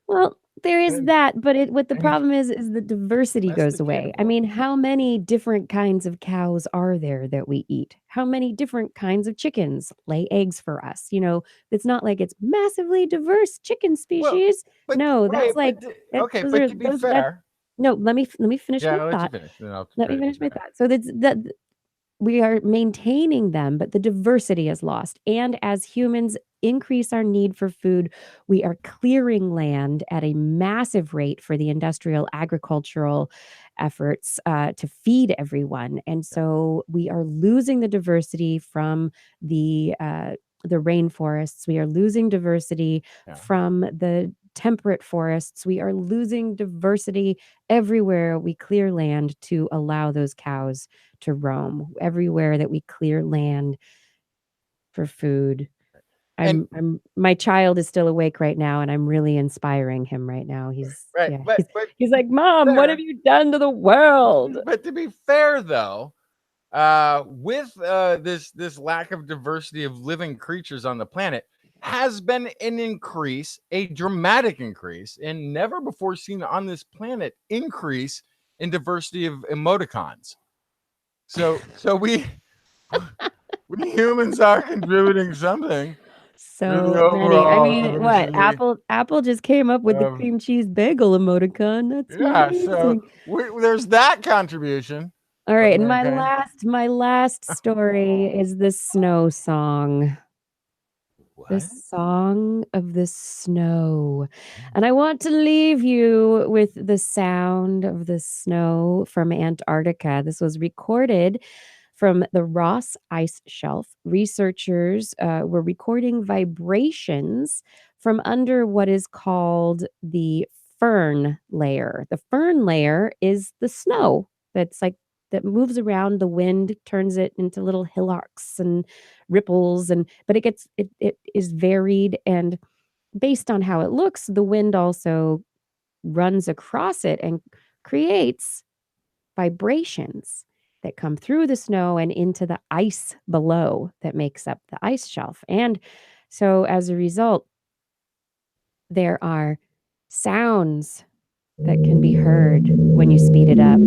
Well, there is that, but what the problem is the diversity goes away. I mean, how many different kinds of cows are there that we eat? How many different kinds of chickens lay eggs for us? It's not like it's massively diverse chicken species. That's like okay. But to be fair, no. Let me finish my thought. Let me finish my thought. So that we are maintaining them, but the diversity is lost. And as humans increase our need for food, we are clearing land at a massive rate for the industrial agricultural efforts to feed everyone. And so we are losing the diversity from the rainforests. We are losing diversity from the temperate forests. We are losing diversity everywhere we clear land to allow those cows to roam. Everywhere that we clear land for food. My child is still awake right now, and I'm really inspiring him right now. He's like, Mom, what have you done to the world? But to be fair, though, with this lack of diversity of living creatures on the planet, has been a dramatic increase, and never before seen on this planet increase in diversity of emoticons. So we humans are contributing something. So many. I mean, what? Apple just came up with the cream cheese bagel emoticon. That's amazing. So there's that contribution. All right, and my last story is the snow song. The What? Song of the Snow. And I want to leave you with the sound of the snow from Antarctica. This was recorded from the Ross Ice Shelf. Researchers were recording vibrations from under what is called the fern layer. The fern layer is the snow that's like that moves around. The wind turns it into little hillocks and ripples, and but it is varied, and based on how it looks, the wind also runs across it and creates vibrations that come through the snow and into the ice below that makes up the ice shelf. And so as a result, there are sounds that can be heard when you speed it up.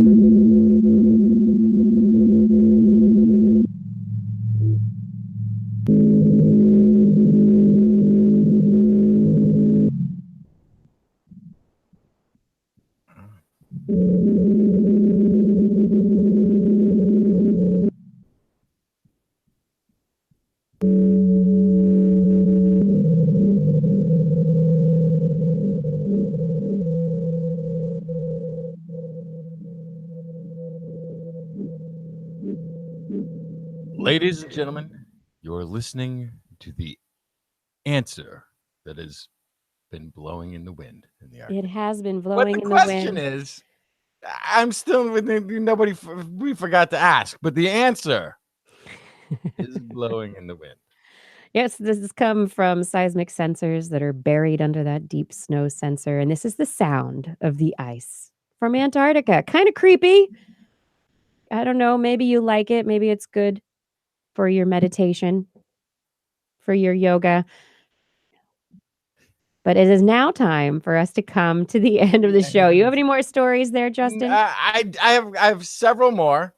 Ladies and gentlemen, you're listening to the answer that has been blowing in the wind in the Arctic. It has been But blowing the in the question wind. is, I'm still nobody. We forgot to ask, but the answer is blowing in the wind. Yes, this has come from seismic sensors that are buried under that deep snow sensor. And this is the sound of the ice from Antarctica. Kind of creepy. I don't know. Maybe you like it. Maybe it's good for your meditation, for your yoga. But it is now time for us to come to the end of the show. You have any more stories there, Justin? I have several more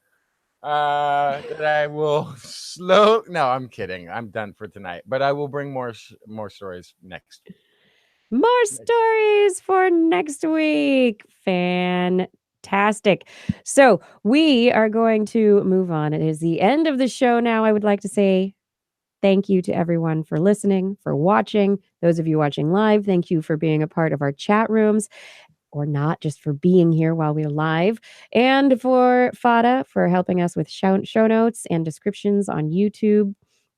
that I will slow. No, I'm kidding. I'm done for tonight. But I will bring more stories next. More stories for next week. Fantastic. So we are going to move on. It is the end of the show now. I would like to say thank you to everyone for listening, for watching. Those of you watching live, thank you for being a part of our chat rooms, or not, just for being here while we're live. And for Fada for helping us with show notes and descriptions on YouTube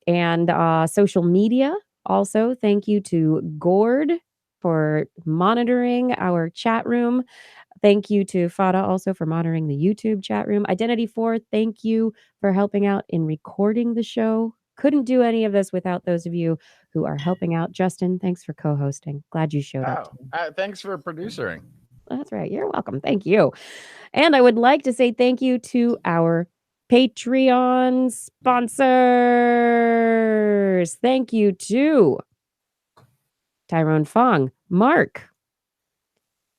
and social media. Also, thank you to Gord for monitoring our chat room. Thank you to Fada also for monitoring the YouTube chat room. Identity 4, thank you for helping out in recording the show. Couldn't do any of this without those of you who are helping out. Justin, thanks for co-hosting. Glad you showed up. Thanks for producing. That's right. You're welcome. Thank you. And I would like to say thank you to our Patreon sponsors. Thank you to Tyrone Fong, Mark,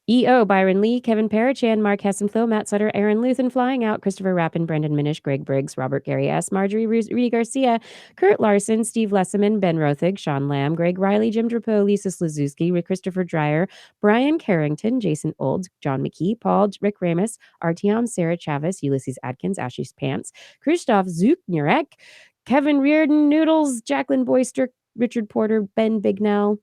E.O., Byron Lee, Kevin Parachan, Mark Hessenflow, Matt Sutter, Aaron Luthen, Flying Out, Christopher Rappin, Brendan Minish, Greg Briggs, Robert Gary S., Marjorie Rudy Garcia, Kurt Larson, Steve Lesseman, Ben Rothig, Sean Lamb, Greg Riley, Jim Drapeau, Lisa Slazuski, Rick Christopher Dreyer, Brian Carrington, Jason Old, John McKee, Paul, Rick Ramus, Artyom, Sarah Chavez, Ulysses Adkins, Ashley Pants, Christoph Zuknurek, Kevin Reardon, Noodles, Jacqueline Boyster, Richard Porter, Ben Bignell,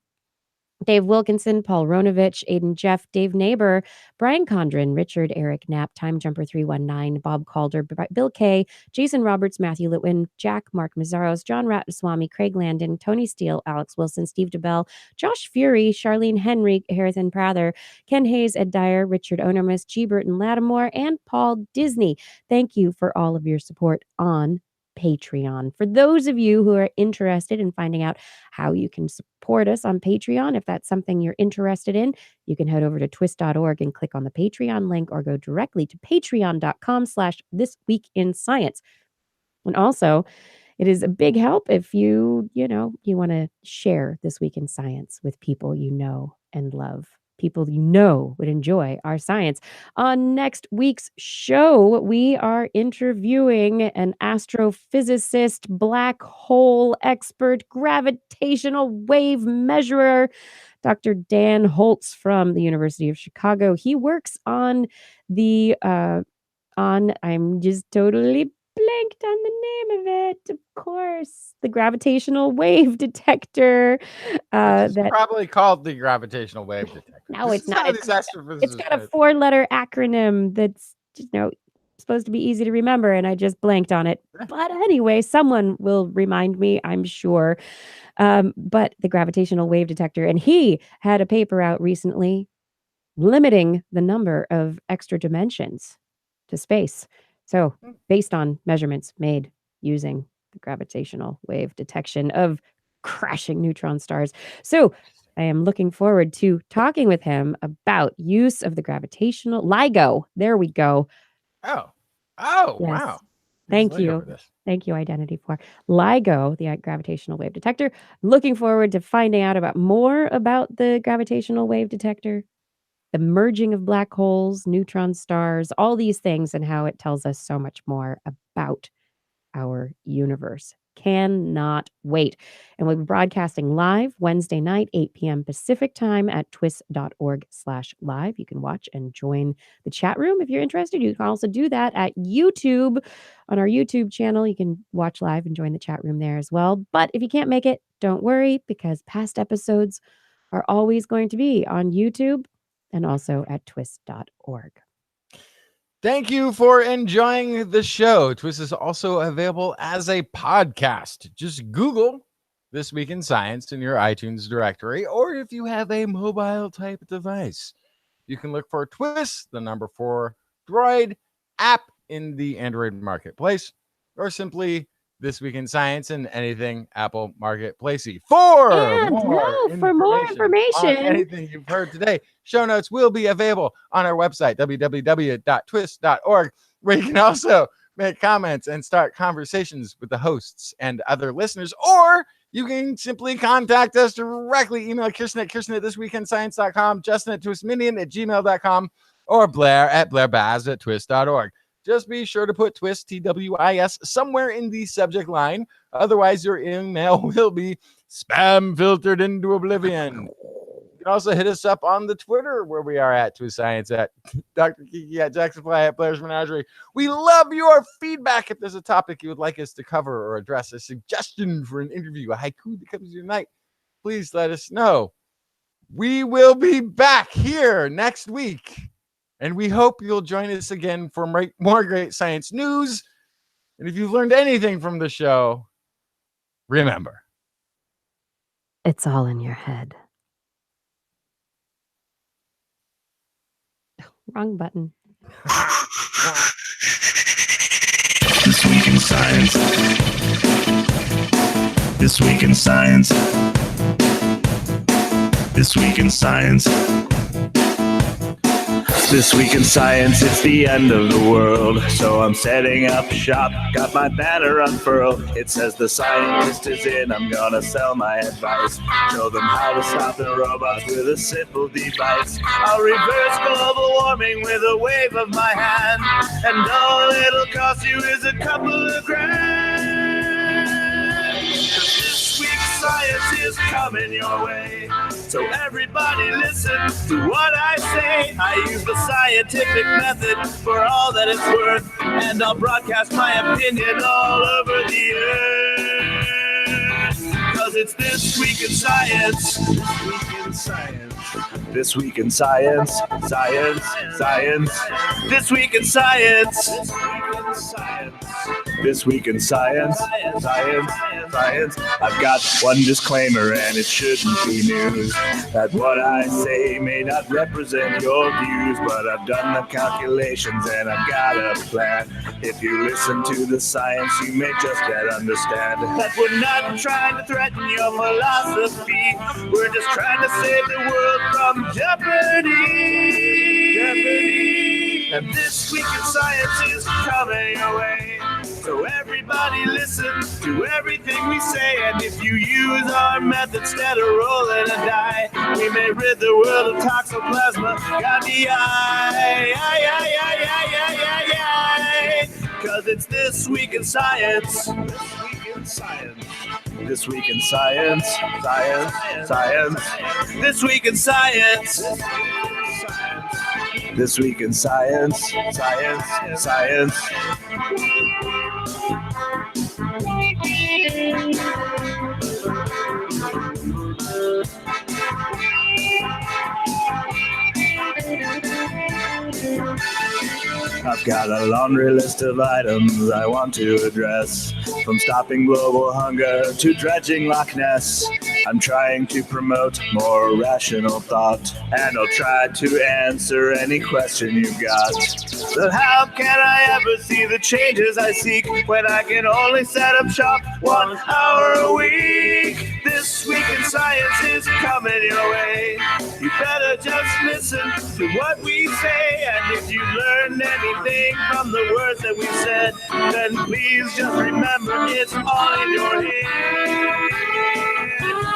Dave Wilkinson, Paul Ronovich, Aiden Jeff, Dave Neighbor, Brian Condren, Richard Eric Knapp, Time Jumper 319, Bob Calder, Bill K, Jason Roberts, Matthew Litwin, Jack, Mark Mazzaros, John Rataswamy, Craig Landon, Tony Steele, Alex Wilson, Steve DeBell, Josh Fury, Charlene Henry, Harrison Prather, Ken Hayes, Ed Dyer, Richard Onermus, G. Burton Lattimore, and Paul Disney. Thank you for all of your support on Patreon. For those of you who are interested in finding out how you can support us on Patreon, if that's something you're interested in, you can head over to twist.org and click on the Patreon link, or go directly to patreon.com/thisweekinscience. And also, it is a big help if you want to share This Week in Science with people you know and love. People you know would enjoy our science. On next week's show, we are interviewing an astrophysicist, black hole expert, gravitational wave measurer, Dr. Dan Holtz from the University of Chicago. He works on I'm just totally blanking blanked on the name of it. Of course, the gravitational wave detector. It's That probably called the gravitational wave detector. no, This it's is not. how these astrophysicists It's got a write. 4-letter acronym that's supposed to be easy to remember, and I just blanked on it. But anyway, someone will remind me, I'm sure. But the gravitational wave detector, and he had a paper out recently limiting the number of extra dimensions to space. So, based on measurements made using the gravitational wave detection of crashing neutron stars. So, I am looking forward to talking with him about use of the gravitational LIGO. There we go. Oh, Yes. wow. Thank Here's LIGO you. for this. Thank you, Identity for LIGO, the gravitational wave detector. Looking forward to finding out about more about the gravitational wave detector, the merging of black holes, neutron stars, all these things, and how it tells us so much more about our universe. Cannot wait. And we'll be broadcasting live Wednesday night, 8 p.m. Pacific time at twis.org/live. You can watch and join the chat room if you're interested. You can also do that at YouTube on our YouTube channel. You can watch live and join the chat room there as well. But if you can't make it, don't worry, because past episodes are always going to be on YouTube and also at twis.org. Thank you for enjoying the show. TWIS is also available as a podcast. Just Google This Week in Science in your iTunes directory, or if you have a mobile type device, you can look for TWIS, the number 4 Droid app in the Android marketplace, or simply This Week in Science and anything Apple Marketplacey. For more information on anything you've heard today, show notes will be available on our website, www.twis.org, where you can also make comments and start conversations with the hosts and other listeners, or you can simply contact us directly. Email Kirsten at thisweekinscience.com, Justin at twisminion@gmail.com, or Blair at blairbaz@twis.org. Just be sure to put TWIS, TWIS, somewhere in the subject line. Otherwise, your email will be spam filtered into oblivion. You can also hit us up on the Twitter, where we are at TWIS Science, at Dr. Kiki, at Jacksonfly, at Blair's Menagerie. We love your feedback. If there's a topic you would like us to cover or address, a suggestion for an interview, a haiku that comes to your night, please let us know. We will be back here next week, and we hope you'll join us again for more great science news. And if you've learned anything from the show, remember, it's all in your head. Wrong button. This Week in Science. This Week in Science. This Week in Science. This Week in Science, it's the end of the world. So I'm setting up shop, got my banner unfurled. It says the scientist is in, I'm gonna sell my advice. Show them how to stop the robots with a simple device. I'll reverse global warming with a wave of my hand. And all it'll cost you is a couple of grand. This week's science is coming your way. So everybody listen to what I say. I use the scientific method for all that it's worth, and I'll broadcast my opinion all over the earth. Cause it's This Week in Science. This Week in Science. This Week in Science. Science. Science. This Week in Science. This Week in Science. Science. Science. I've got one disclaimer, and it shouldn't be news, that what I say may not represent your views, but I've done the calculations and I've got a plan. If you listen to the science, you may just yet understand that we're not trying to threaten your philosophy. We're just trying to save the world from jeopardy. And This Week in Science is coming your way. So everybody listen to everything we say, and if you use our method instead of rolling a die, we may rid the world of toxoplasma. Got the cause it's This Week in Science. This Week in Science. This Week in Science. Science. Science. This Week in Science. This Week in Science. Science. Science. I've got a laundry list of items I want to address, from stopping global hunger to dredging Loch Ness. I'm trying to promote more rational thought, and I'll try to answer any question you've got. But how can I ever see the changes I seek when I can only set up shop 1 hour a week? This week in science is coming your way. You better just listen to what we say, and if you learned anything from the words that we said, then please just remember it's all in your head.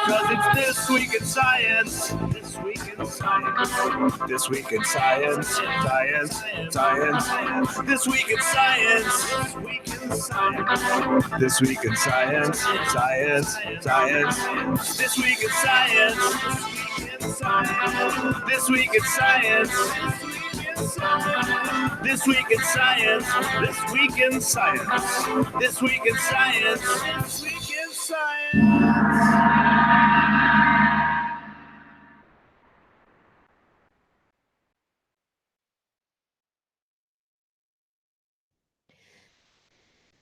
Cause it's This Week in Science. This Week in Science. This Week in Science. Science. Science. This Week in Science. This Week in Science. Science. Science. This Week in Science. This Week in Science. This Week in Science. This Week in Science. This Week in Science. This Week in Science.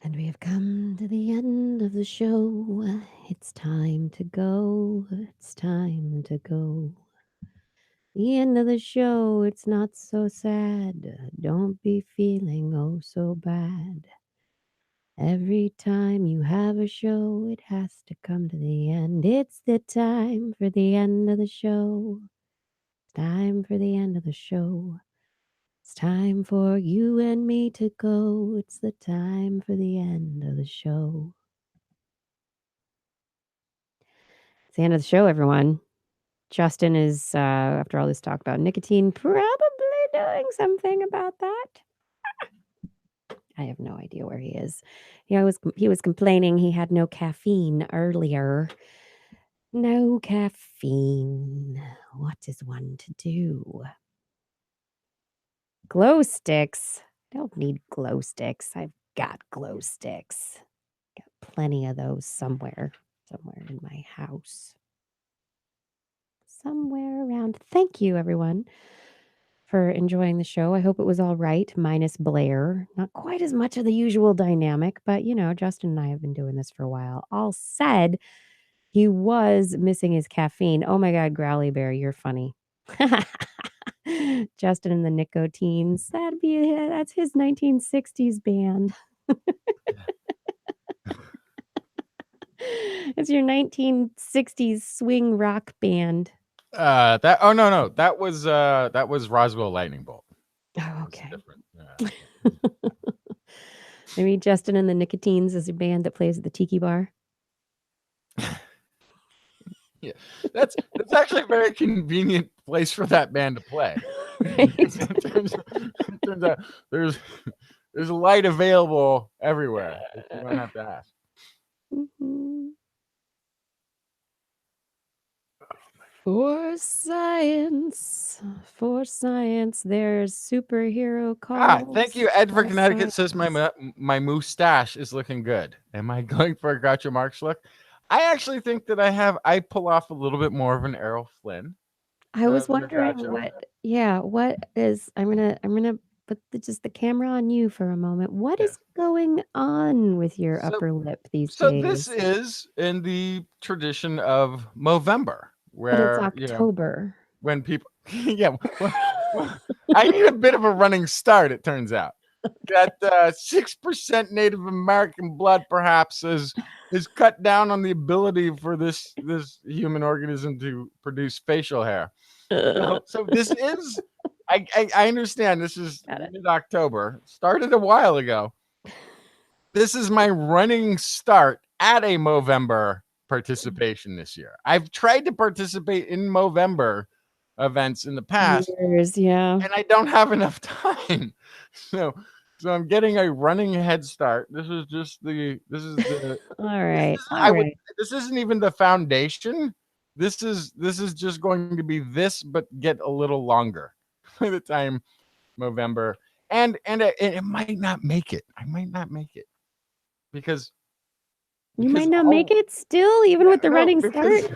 And we have come to the end of the show. It's time to go. It's time to go. The end of the show. It's not so sad. Don't be feeling oh so bad. Every time you have a show, it has to come to the end. It's the time for the end of the show. Time for the end of the show. It's time for you and me to go. It's the time for the end of the show. It's the end of the show, everyone. Justin is, after all this talk about nicotine, probably doing something about that. I have no idea where he is. He was complaining he had no caffeine earlier. No caffeine. What is one to do? Glow sticks. I don't need glow sticks. I've got glow sticks. Got plenty of those somewhere in my house. Somewhere around. Thank you, everyone, for enjoying the show. I hope it was all right, minus Blair. Not quite as much of the usual dynamic, but Justin and I have been doing this for a while. All said, he was missing his caffeine. Oh my God, Growly Bear, you're funny. Justin and the Nicotines. That's his 1960s band. It's your 1960s swing rock band. That was Roswell Lightning Bolt. Oh, okay. Yeah. Maybe Justin and the Nicotines is a band that plays at the Tiki Bar. Yeah, that's actually a very convenient place for that band to play. Right. it turns out there's light available everywhere. You don't have to ask. Mm-hmm. For science, there's superhero calls. Thank you. Ed for Connecticut says my mustache is looking good. Am I going for a Groucho Marx look? I actually think that I pull off a little bit more of an Errol Flynn. I was wondering what is. I'm gonna put just the camera on you for a moment. What is going on with your upper lip these days? So this is in the tradition of Movember. Where, but it's October. When people, I need a bit of a running start. It turns out that 6% Native American blood perhaps is cut down on the ability for this human organism to produce facial hair. So this is, I understand this is mid-October. Started a while ago. This is my running start at a Movember participation this year. I've tried to participate in Movember events in the past years, and I don't have enough time. So I'm getting a running head start. This is the all right. This isn't even the foundation. This is just going to be this, but get a little longer by the time Movember. And it might not make it. I might not make it because You might not make it still, even with the running start.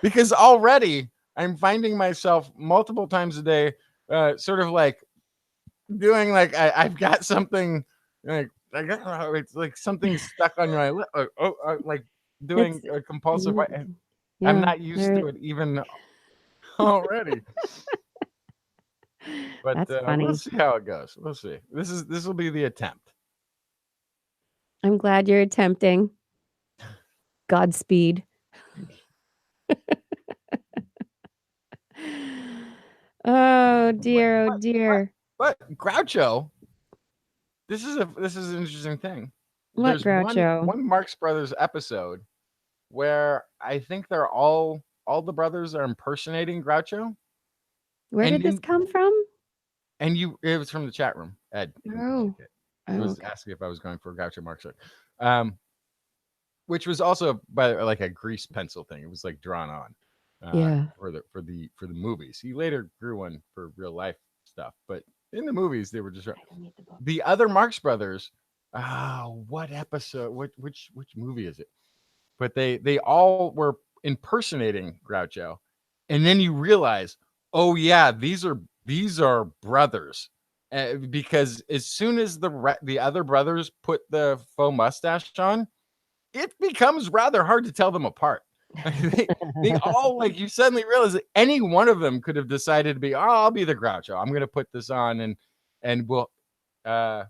Because already I'm finding myself multiple times a day, sort of like doing like I've got something like it's like something stuck on my lip, like doing a compulsive. I'm not used to it even already. But That's funny. we'll see how it goes. We'll see. This will be the attempt. I'm glad you're attempting. Godspeed. Oh dear, oh dear. But Groucho, this is an interesting thing. What There's Groucho? one Marx Brothers episode where I think they're all the brothers are impersonating Groucho. Where did this come from? And it was from the chat room. Ed was okay. asking if I was going for Groucho Marx, which was also by like a grease pencil thing. It was like drawn on, for the movies. He later grew one for real life stuff, but in the movies they were just the other Marx Brothers. What episode? Which movie is it? But they all were impersonating Groucho, and then you realize, oh yeah, these are brothers, because as soon as the other brothers put the faux mustache on, it becomes rather hard to tell them apart. they all, like, you suddenly realize that any one of them could have decided to be, I'll be the Groucho. I'm going to put this on and we'll, anyways.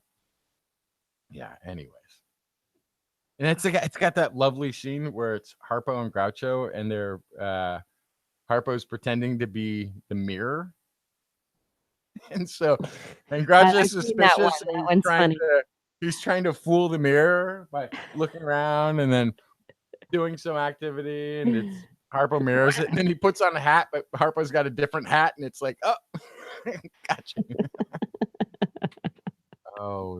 And it's got that lovely scene where it's Harpo and Groucho, and they're Harpo's pretending to be the mirror, and Groucho's suspicious. He's trying to fool the mirror by looking around and then doing some activity, and it's Harpo mirrors it, and then he puts on a hat, but Harpo's got a different hat, and it's like, oh, gotcha. Oh,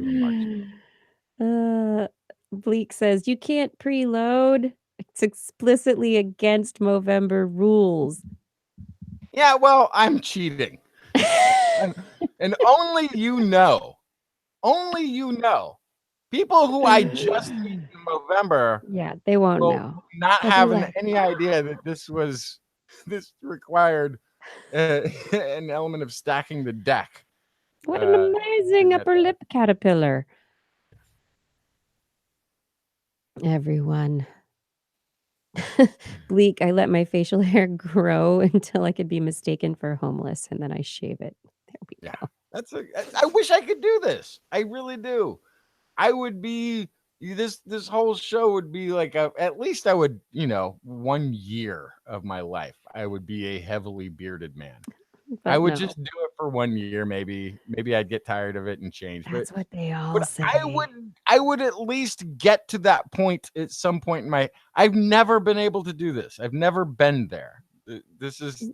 Bleak says you can't preload. It's explicitly against Movember rules. Yeah, well, I'm cheating. and only you know. People who I just meet in November, they won't know. Not having any idea that this required an element of stacking the deck. What an amazing upper lip caterpillar. Everyone. Bleak, I let my facial hair grow until I could be mistaken for homeless, and then I shave it. There we go. I wish I could do this. I really do. I would be this whole show would be like at least I would, 1 year of my life I would be a heavily bearded man. But I would just do it for 1 year, maybe I'd get tired of it and change. That's what they all say. I would at least get to that point at some point in I've never been able to do this. I've never been there. This is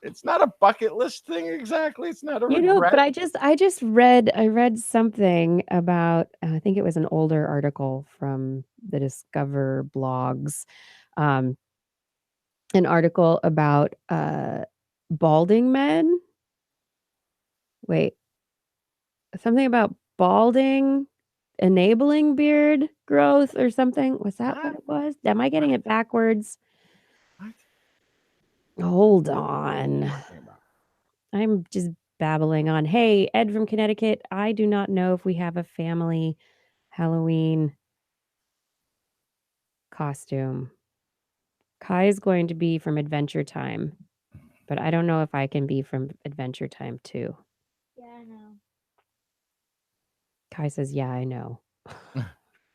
it's not a bucket list thing exactly. It's not a regret. But I read something about, I think it was an older article from the Discover blogs, an article about balding men. Wait, something about balding enabling beard growth or something. Was that what it was? Am I getting it backwards? Hold on. I'm just babbling on. Hey, Ed from Connecticut, I do not know if we have a family Halloween costume. Kai is going to be from Adventure Time, but I don't know if I can be from Adventure Time too. Yeah, I know. Kai says, yeah, I know.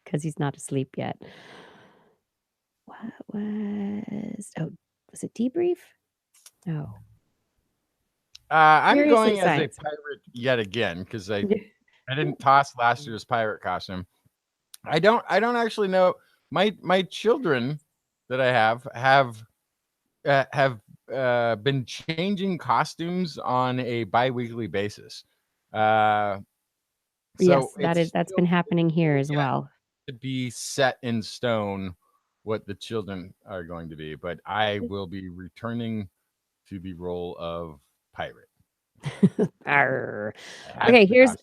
Because he's not asleep yet. Was it debrief? No. I'm going as a pirate yet again because I didn't toss last year's pirate costume. I don't actually know. My children that I have been changing costumes on a bi-weekly basis. That's been happening here as well. To be set in stone what the children are going to be, but I will be returning to the role of pirate. Okay, here's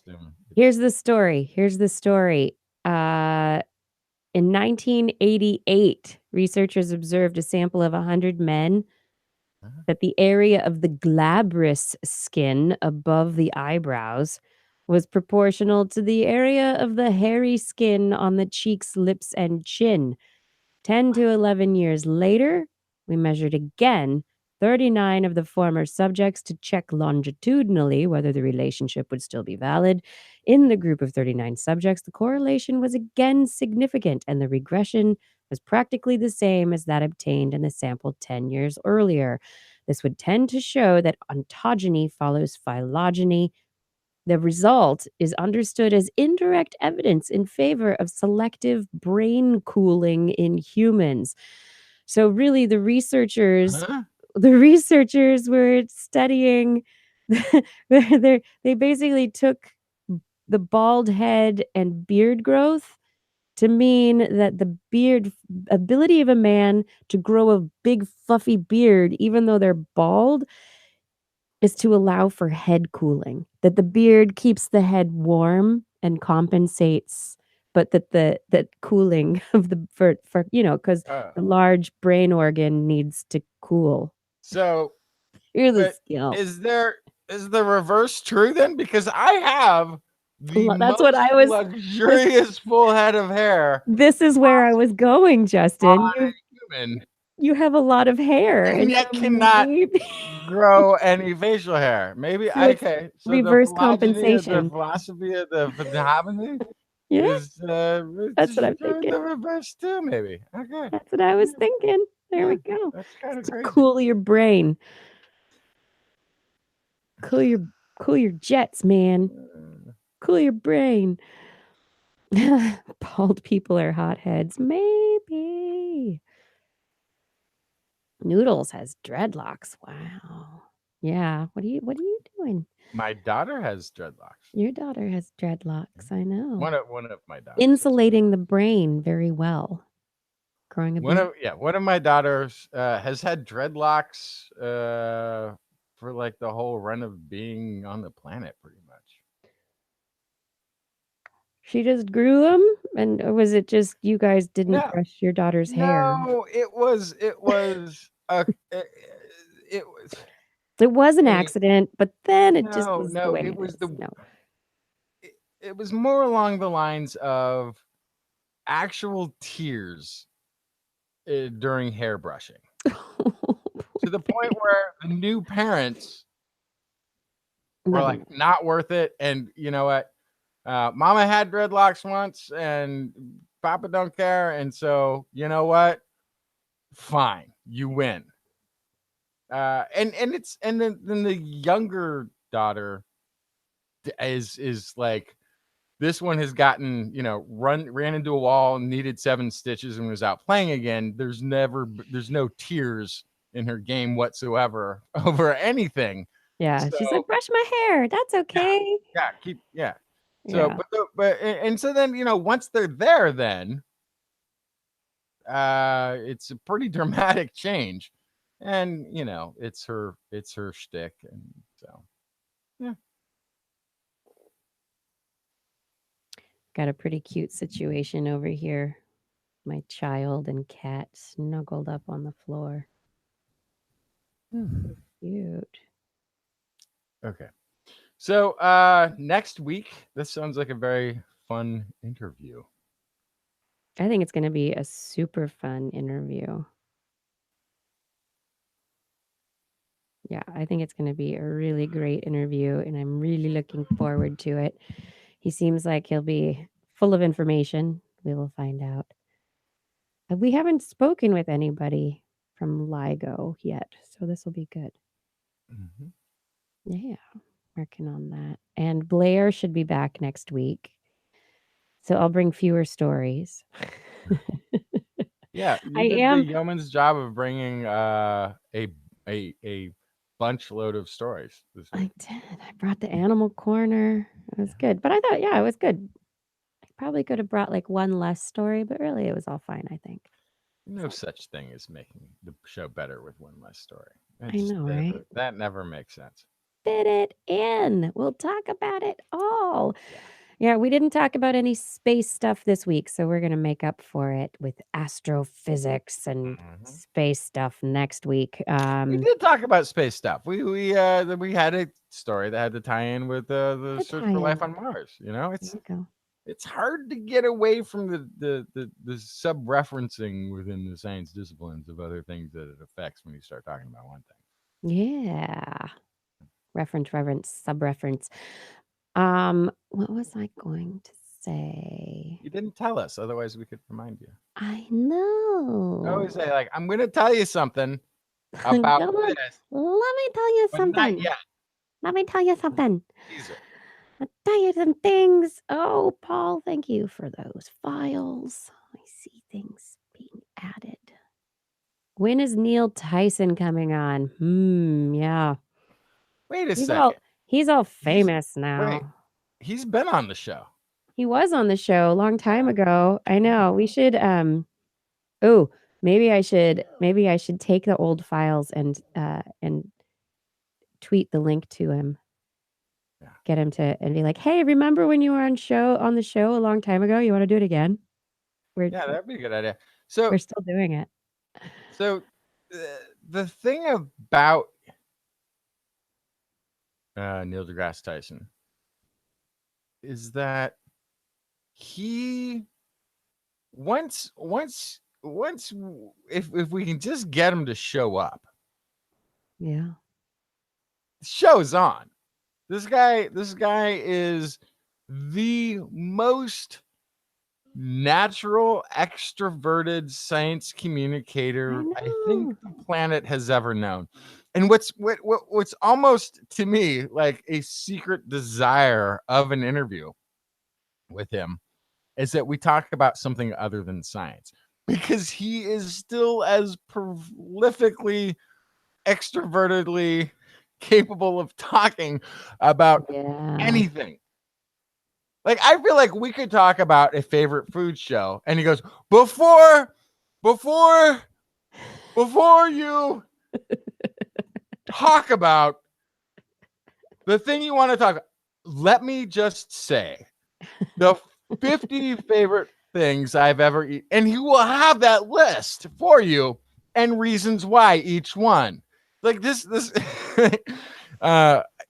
the story. In 1988, researchers observed a sample of 100 men that the area of the glabrous skin above the eyebrows was proportional to the area of the hairy skin on the cheeks, lips, and chin. 10 to 11 years later, we measured again 39 of the former subjects to check longitudinally whether the relationship would still be valid. In the group of 39 subjects, the correlation was again significant, and the regression was practically the same as that obtained in the sample 10 years earlier. This would tend to show that ontogeny follows phylogeny. The result is understood as indirect evidence in favor of selective brain cooling in humans. So really the researchers were studying they basically took the bald head and beard growth to mean that the beard ability of a man to grow a big fluffy beard even though they're bald is to allow for head cooling, that the beard keeps the head warm and compensates, but that cooling of the for because the large brain organ needs to cool. So, Here's the but skill. is the reverse true then? Because I have the That's most what I was. luxurious full head of hair. This is where I was going, Justin. On a human, You have a lot of hair, and yet cannot maybe grow any facial hair. Maybe So it's okay. So reverse the compensation. philosophy of the Hypomethylated Yeah, is that's what I'm thinking. the reverse too. Maybe okay. That's what I was thinking. There we go. That's kind of To crazy. cool your brain. Cool your jets, man. Cool your brain. Bald people are hotheads. Maybe. Noodles has dreadlocks. Wow. Yeah. What are you doing? My daughter has dreadlocks. Your daughter has dreadlocks. I know. One of my daughters. Insulating the brain very well. Growing a one of my daughters has had dreadlocks for like the whole run of being on the planet, pretty much. She just grew them, or was it just you guys didn't brush your daughter's hair? No, it was it was an accident, but then it just was the way it was is. it was more along the lines of actual tears during hair brushing. To the point where the new parents were like, not worth it. And you know what? Mama had dreadlocks once and Papa don't care. And so, you know what? Fine, you win. And then the younger daughter is like, this one has gotten, ran into a wall and needed 7 stitches and was out playing again. There's no tears in her game whatsoever over anything. Yeah, so, she's like, brush my hair. That's okay. Yeah. So, and so then, once they're there, then it's a pretty dramatic change, and it's her shtick, and so yeah. Got a pretty cute situation over here. My child and cat snuggled up on the floor. Cute. Okay. So next week, this sounds like a very fun interview. I think it's going to be a super fun interview. Yeah, I think it's going to be a really great interview, and I'm really looking forward to it. He seems like he'll be full of information. We will find out. We haven't spoken with anybody from LIGO yet, so this will be good. Mm-hmm. Yeah, working on that. And Blair should be back next week. So I'll bring fewer stories. Yeah, you did the yeoman's job of bringing a bunch load of stories this week. I did. I brought the animal corner. It was good. But I thought, it was good. I probably could have brought like one less story, but really it was all fine, I think. No such thing as making the show better with one less story. I know, right? That never makes sense. Fit it in. We'll talk about it all. Yeah, we didn't talk about any space stuff this week, so we're going to make up for it with astrophysics and space stuff next week. We did talk about space stuff. We had a story that had to tie in with the search for life on Mars. You know, it's hard to get away from the sub-referencing within the science disciplines of other things that it affects when you start talking about one thing. Yeah. Reference, sub-reference. What was I going to say? You didn't tell us, otherwise we could remind you. I know. I always say, like, I'm going to tell you something about this. Let me tell you but something. Not yet. Let me tell you something. Teaser. I'll tell you some things. Oh, Paul, thank you for those files. I see things being added. When is Neil Tyson coming on? Yeah. Wait a second. He's all famous now. Wait, he's been on the show. He was on the show a long time ago. I know. We should maybe I should take the old files and tweet the link to him. Yeah. Get him to and be like, "Hey, remember when you were on the show a long time ago? You want to do it again?" Yeah, that'd be a good idea. So we're still doing it. So the thing about Neil deGrasse Tyson is that he once if we can just get him to show up, yeah, the show's on. This guy is the most natural, extroverted science communicator I think the planet has ever known. And what's almost to me like a secret desire of an interview with him is that we talk about something other than science, because he is still as prolifically, extrovertedly capable of talking about anything. Like, I feel like we could talk about a favorite food show, and he goes, before you talk about the thing you want to talk about, let me just say the 50 favorite things I've ever eaten. And he will have that list for you and reasons why each one. Like this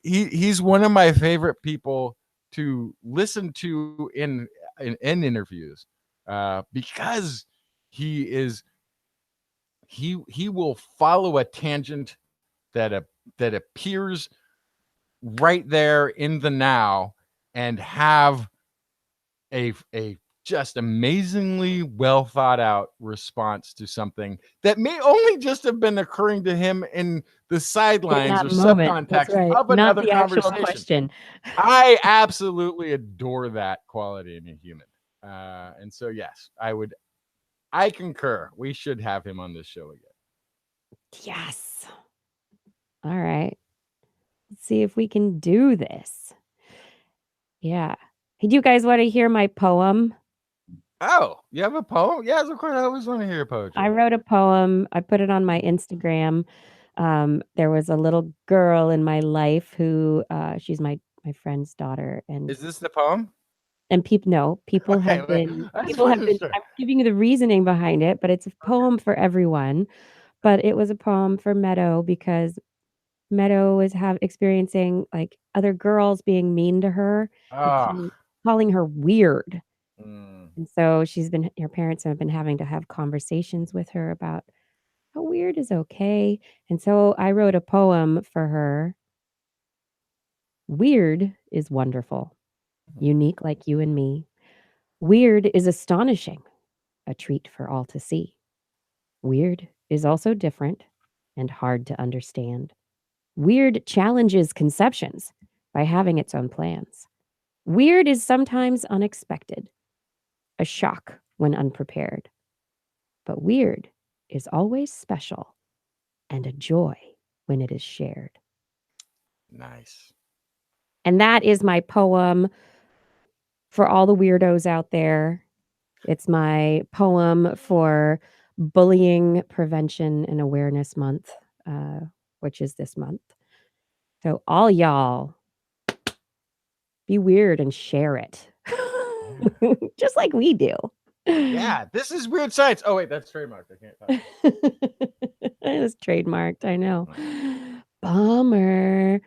he's one of my favorite people to listen to in interviews, because he will follow a tangent that appears right there in the now and have a just amazingly well thought out response to something that may only just have been occurring to him in the sidelines or subcontext of another conversation. Question. I absolutely adore that quality in a human. And so, yes, I concur. We should have him on this show again. Yes. All right. Let's see if we can do this. Yeah. Hey, do you guys want to hear my poem? Oh, you have a poem? Yes, of course. I always want to hear poetry. I wrote a poem. I put it on my Instagram. There was a little girl in my life who she's my friend's daughter. And is this the poem? And people have been I'm giving you the reasoning behind it, but it's a poem for everyone. But it was a poem for Meadow because Meadow is experiencing like other girls being mean to her, and calling her weird. And so her parents have been having to have conversations with her about how weird is okay. And so I wrote a poem for her. Weird is wonderful, unique like you and me. Weird is astonishing, a treat for all to see. Weird is also different and hard to understand. Weird challenges conceptions by having its own plans. Weird is sometimes unexpected, a shock when unprepared. But weird is always special and a joy when it is shared. Nice. And that is my poem for all the weirdos out there. It's my poem for Bullying Prevention and Awareness Month, which is this month. So all y'all, be weird and share it. Just like we do. Yeah, this is weird science. Oh wait, that's trademarked. I can't talk. It was trademarked. I know. Bummer.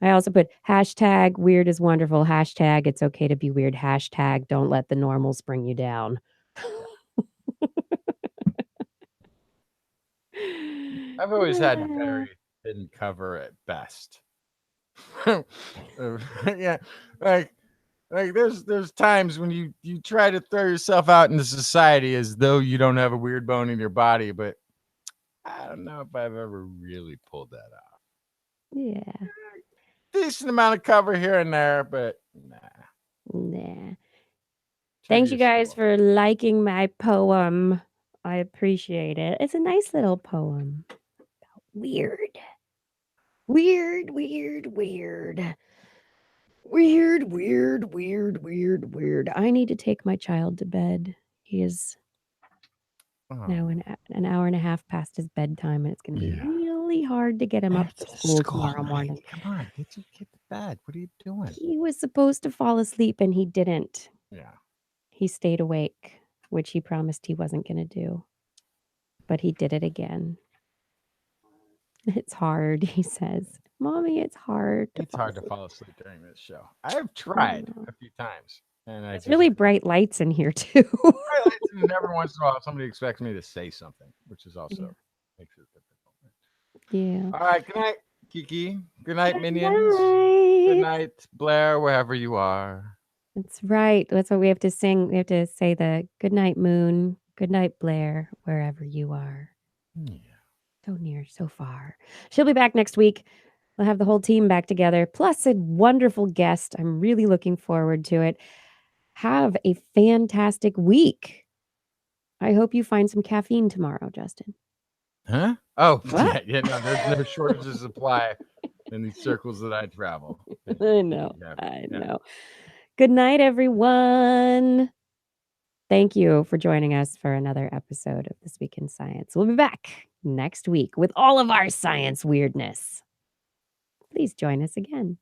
I also put hashtag weird is wonderful. Hashtag it's okay to be weird. Hashtag don't let the normals bring you down. I've always had very thin cover at best. Yeah, like there's times when you try to throw yourself out into society as though you don't have a weird bone in your body, but I don't know if I've ever really pulled that off. Yeah. Decent amount of cover here and there, but Nah. Thanks you guys for liking my poem. I appreciate it. It's a nice little poem. Weird. Weird, weird, weird. Weird, weird, weird, weird, weird. I need to take my child to bed. He is now an hour and a half past his bedtime, and it's going to be really hard to get him up for school tomorrow morning. Come on, get your kid to bed. What are you doing? He was supposed to fall asleep, and he didn't. Yeah. He stayed awake, which he promised he wasn't going to do. But he did it again. It's hard, he says. Mommy, it's hard. It's hard to fall asleep during this show. I've tried a few times. And it's really bright lights in here, too. Bright lights, and every once in a while, somebody expects me to say something, which is also makes it difficult. Yeah. All right. Good night, Kiki. Good night, Minions. Good night, Blair, wherever you are. That's right. That's what we have to sing. We have to say the good night, Moon. Good night, Blair, wherever you are. Yeah. So near, so far. She'll be back next week. We'll have the whole team back together, plus a wonderful guest. I'm really looking forward to it. Have a fantastic week. I hope you find some caffeine tomorrow, Justin. Huh? Oh, yeah. No, there's no shortage of supply in these circles that I travel. I know. Good night, everyone. Thank you for joining us for another episode of This Week in Science. We'll be back next week with all of our science weirdness. Please join us again.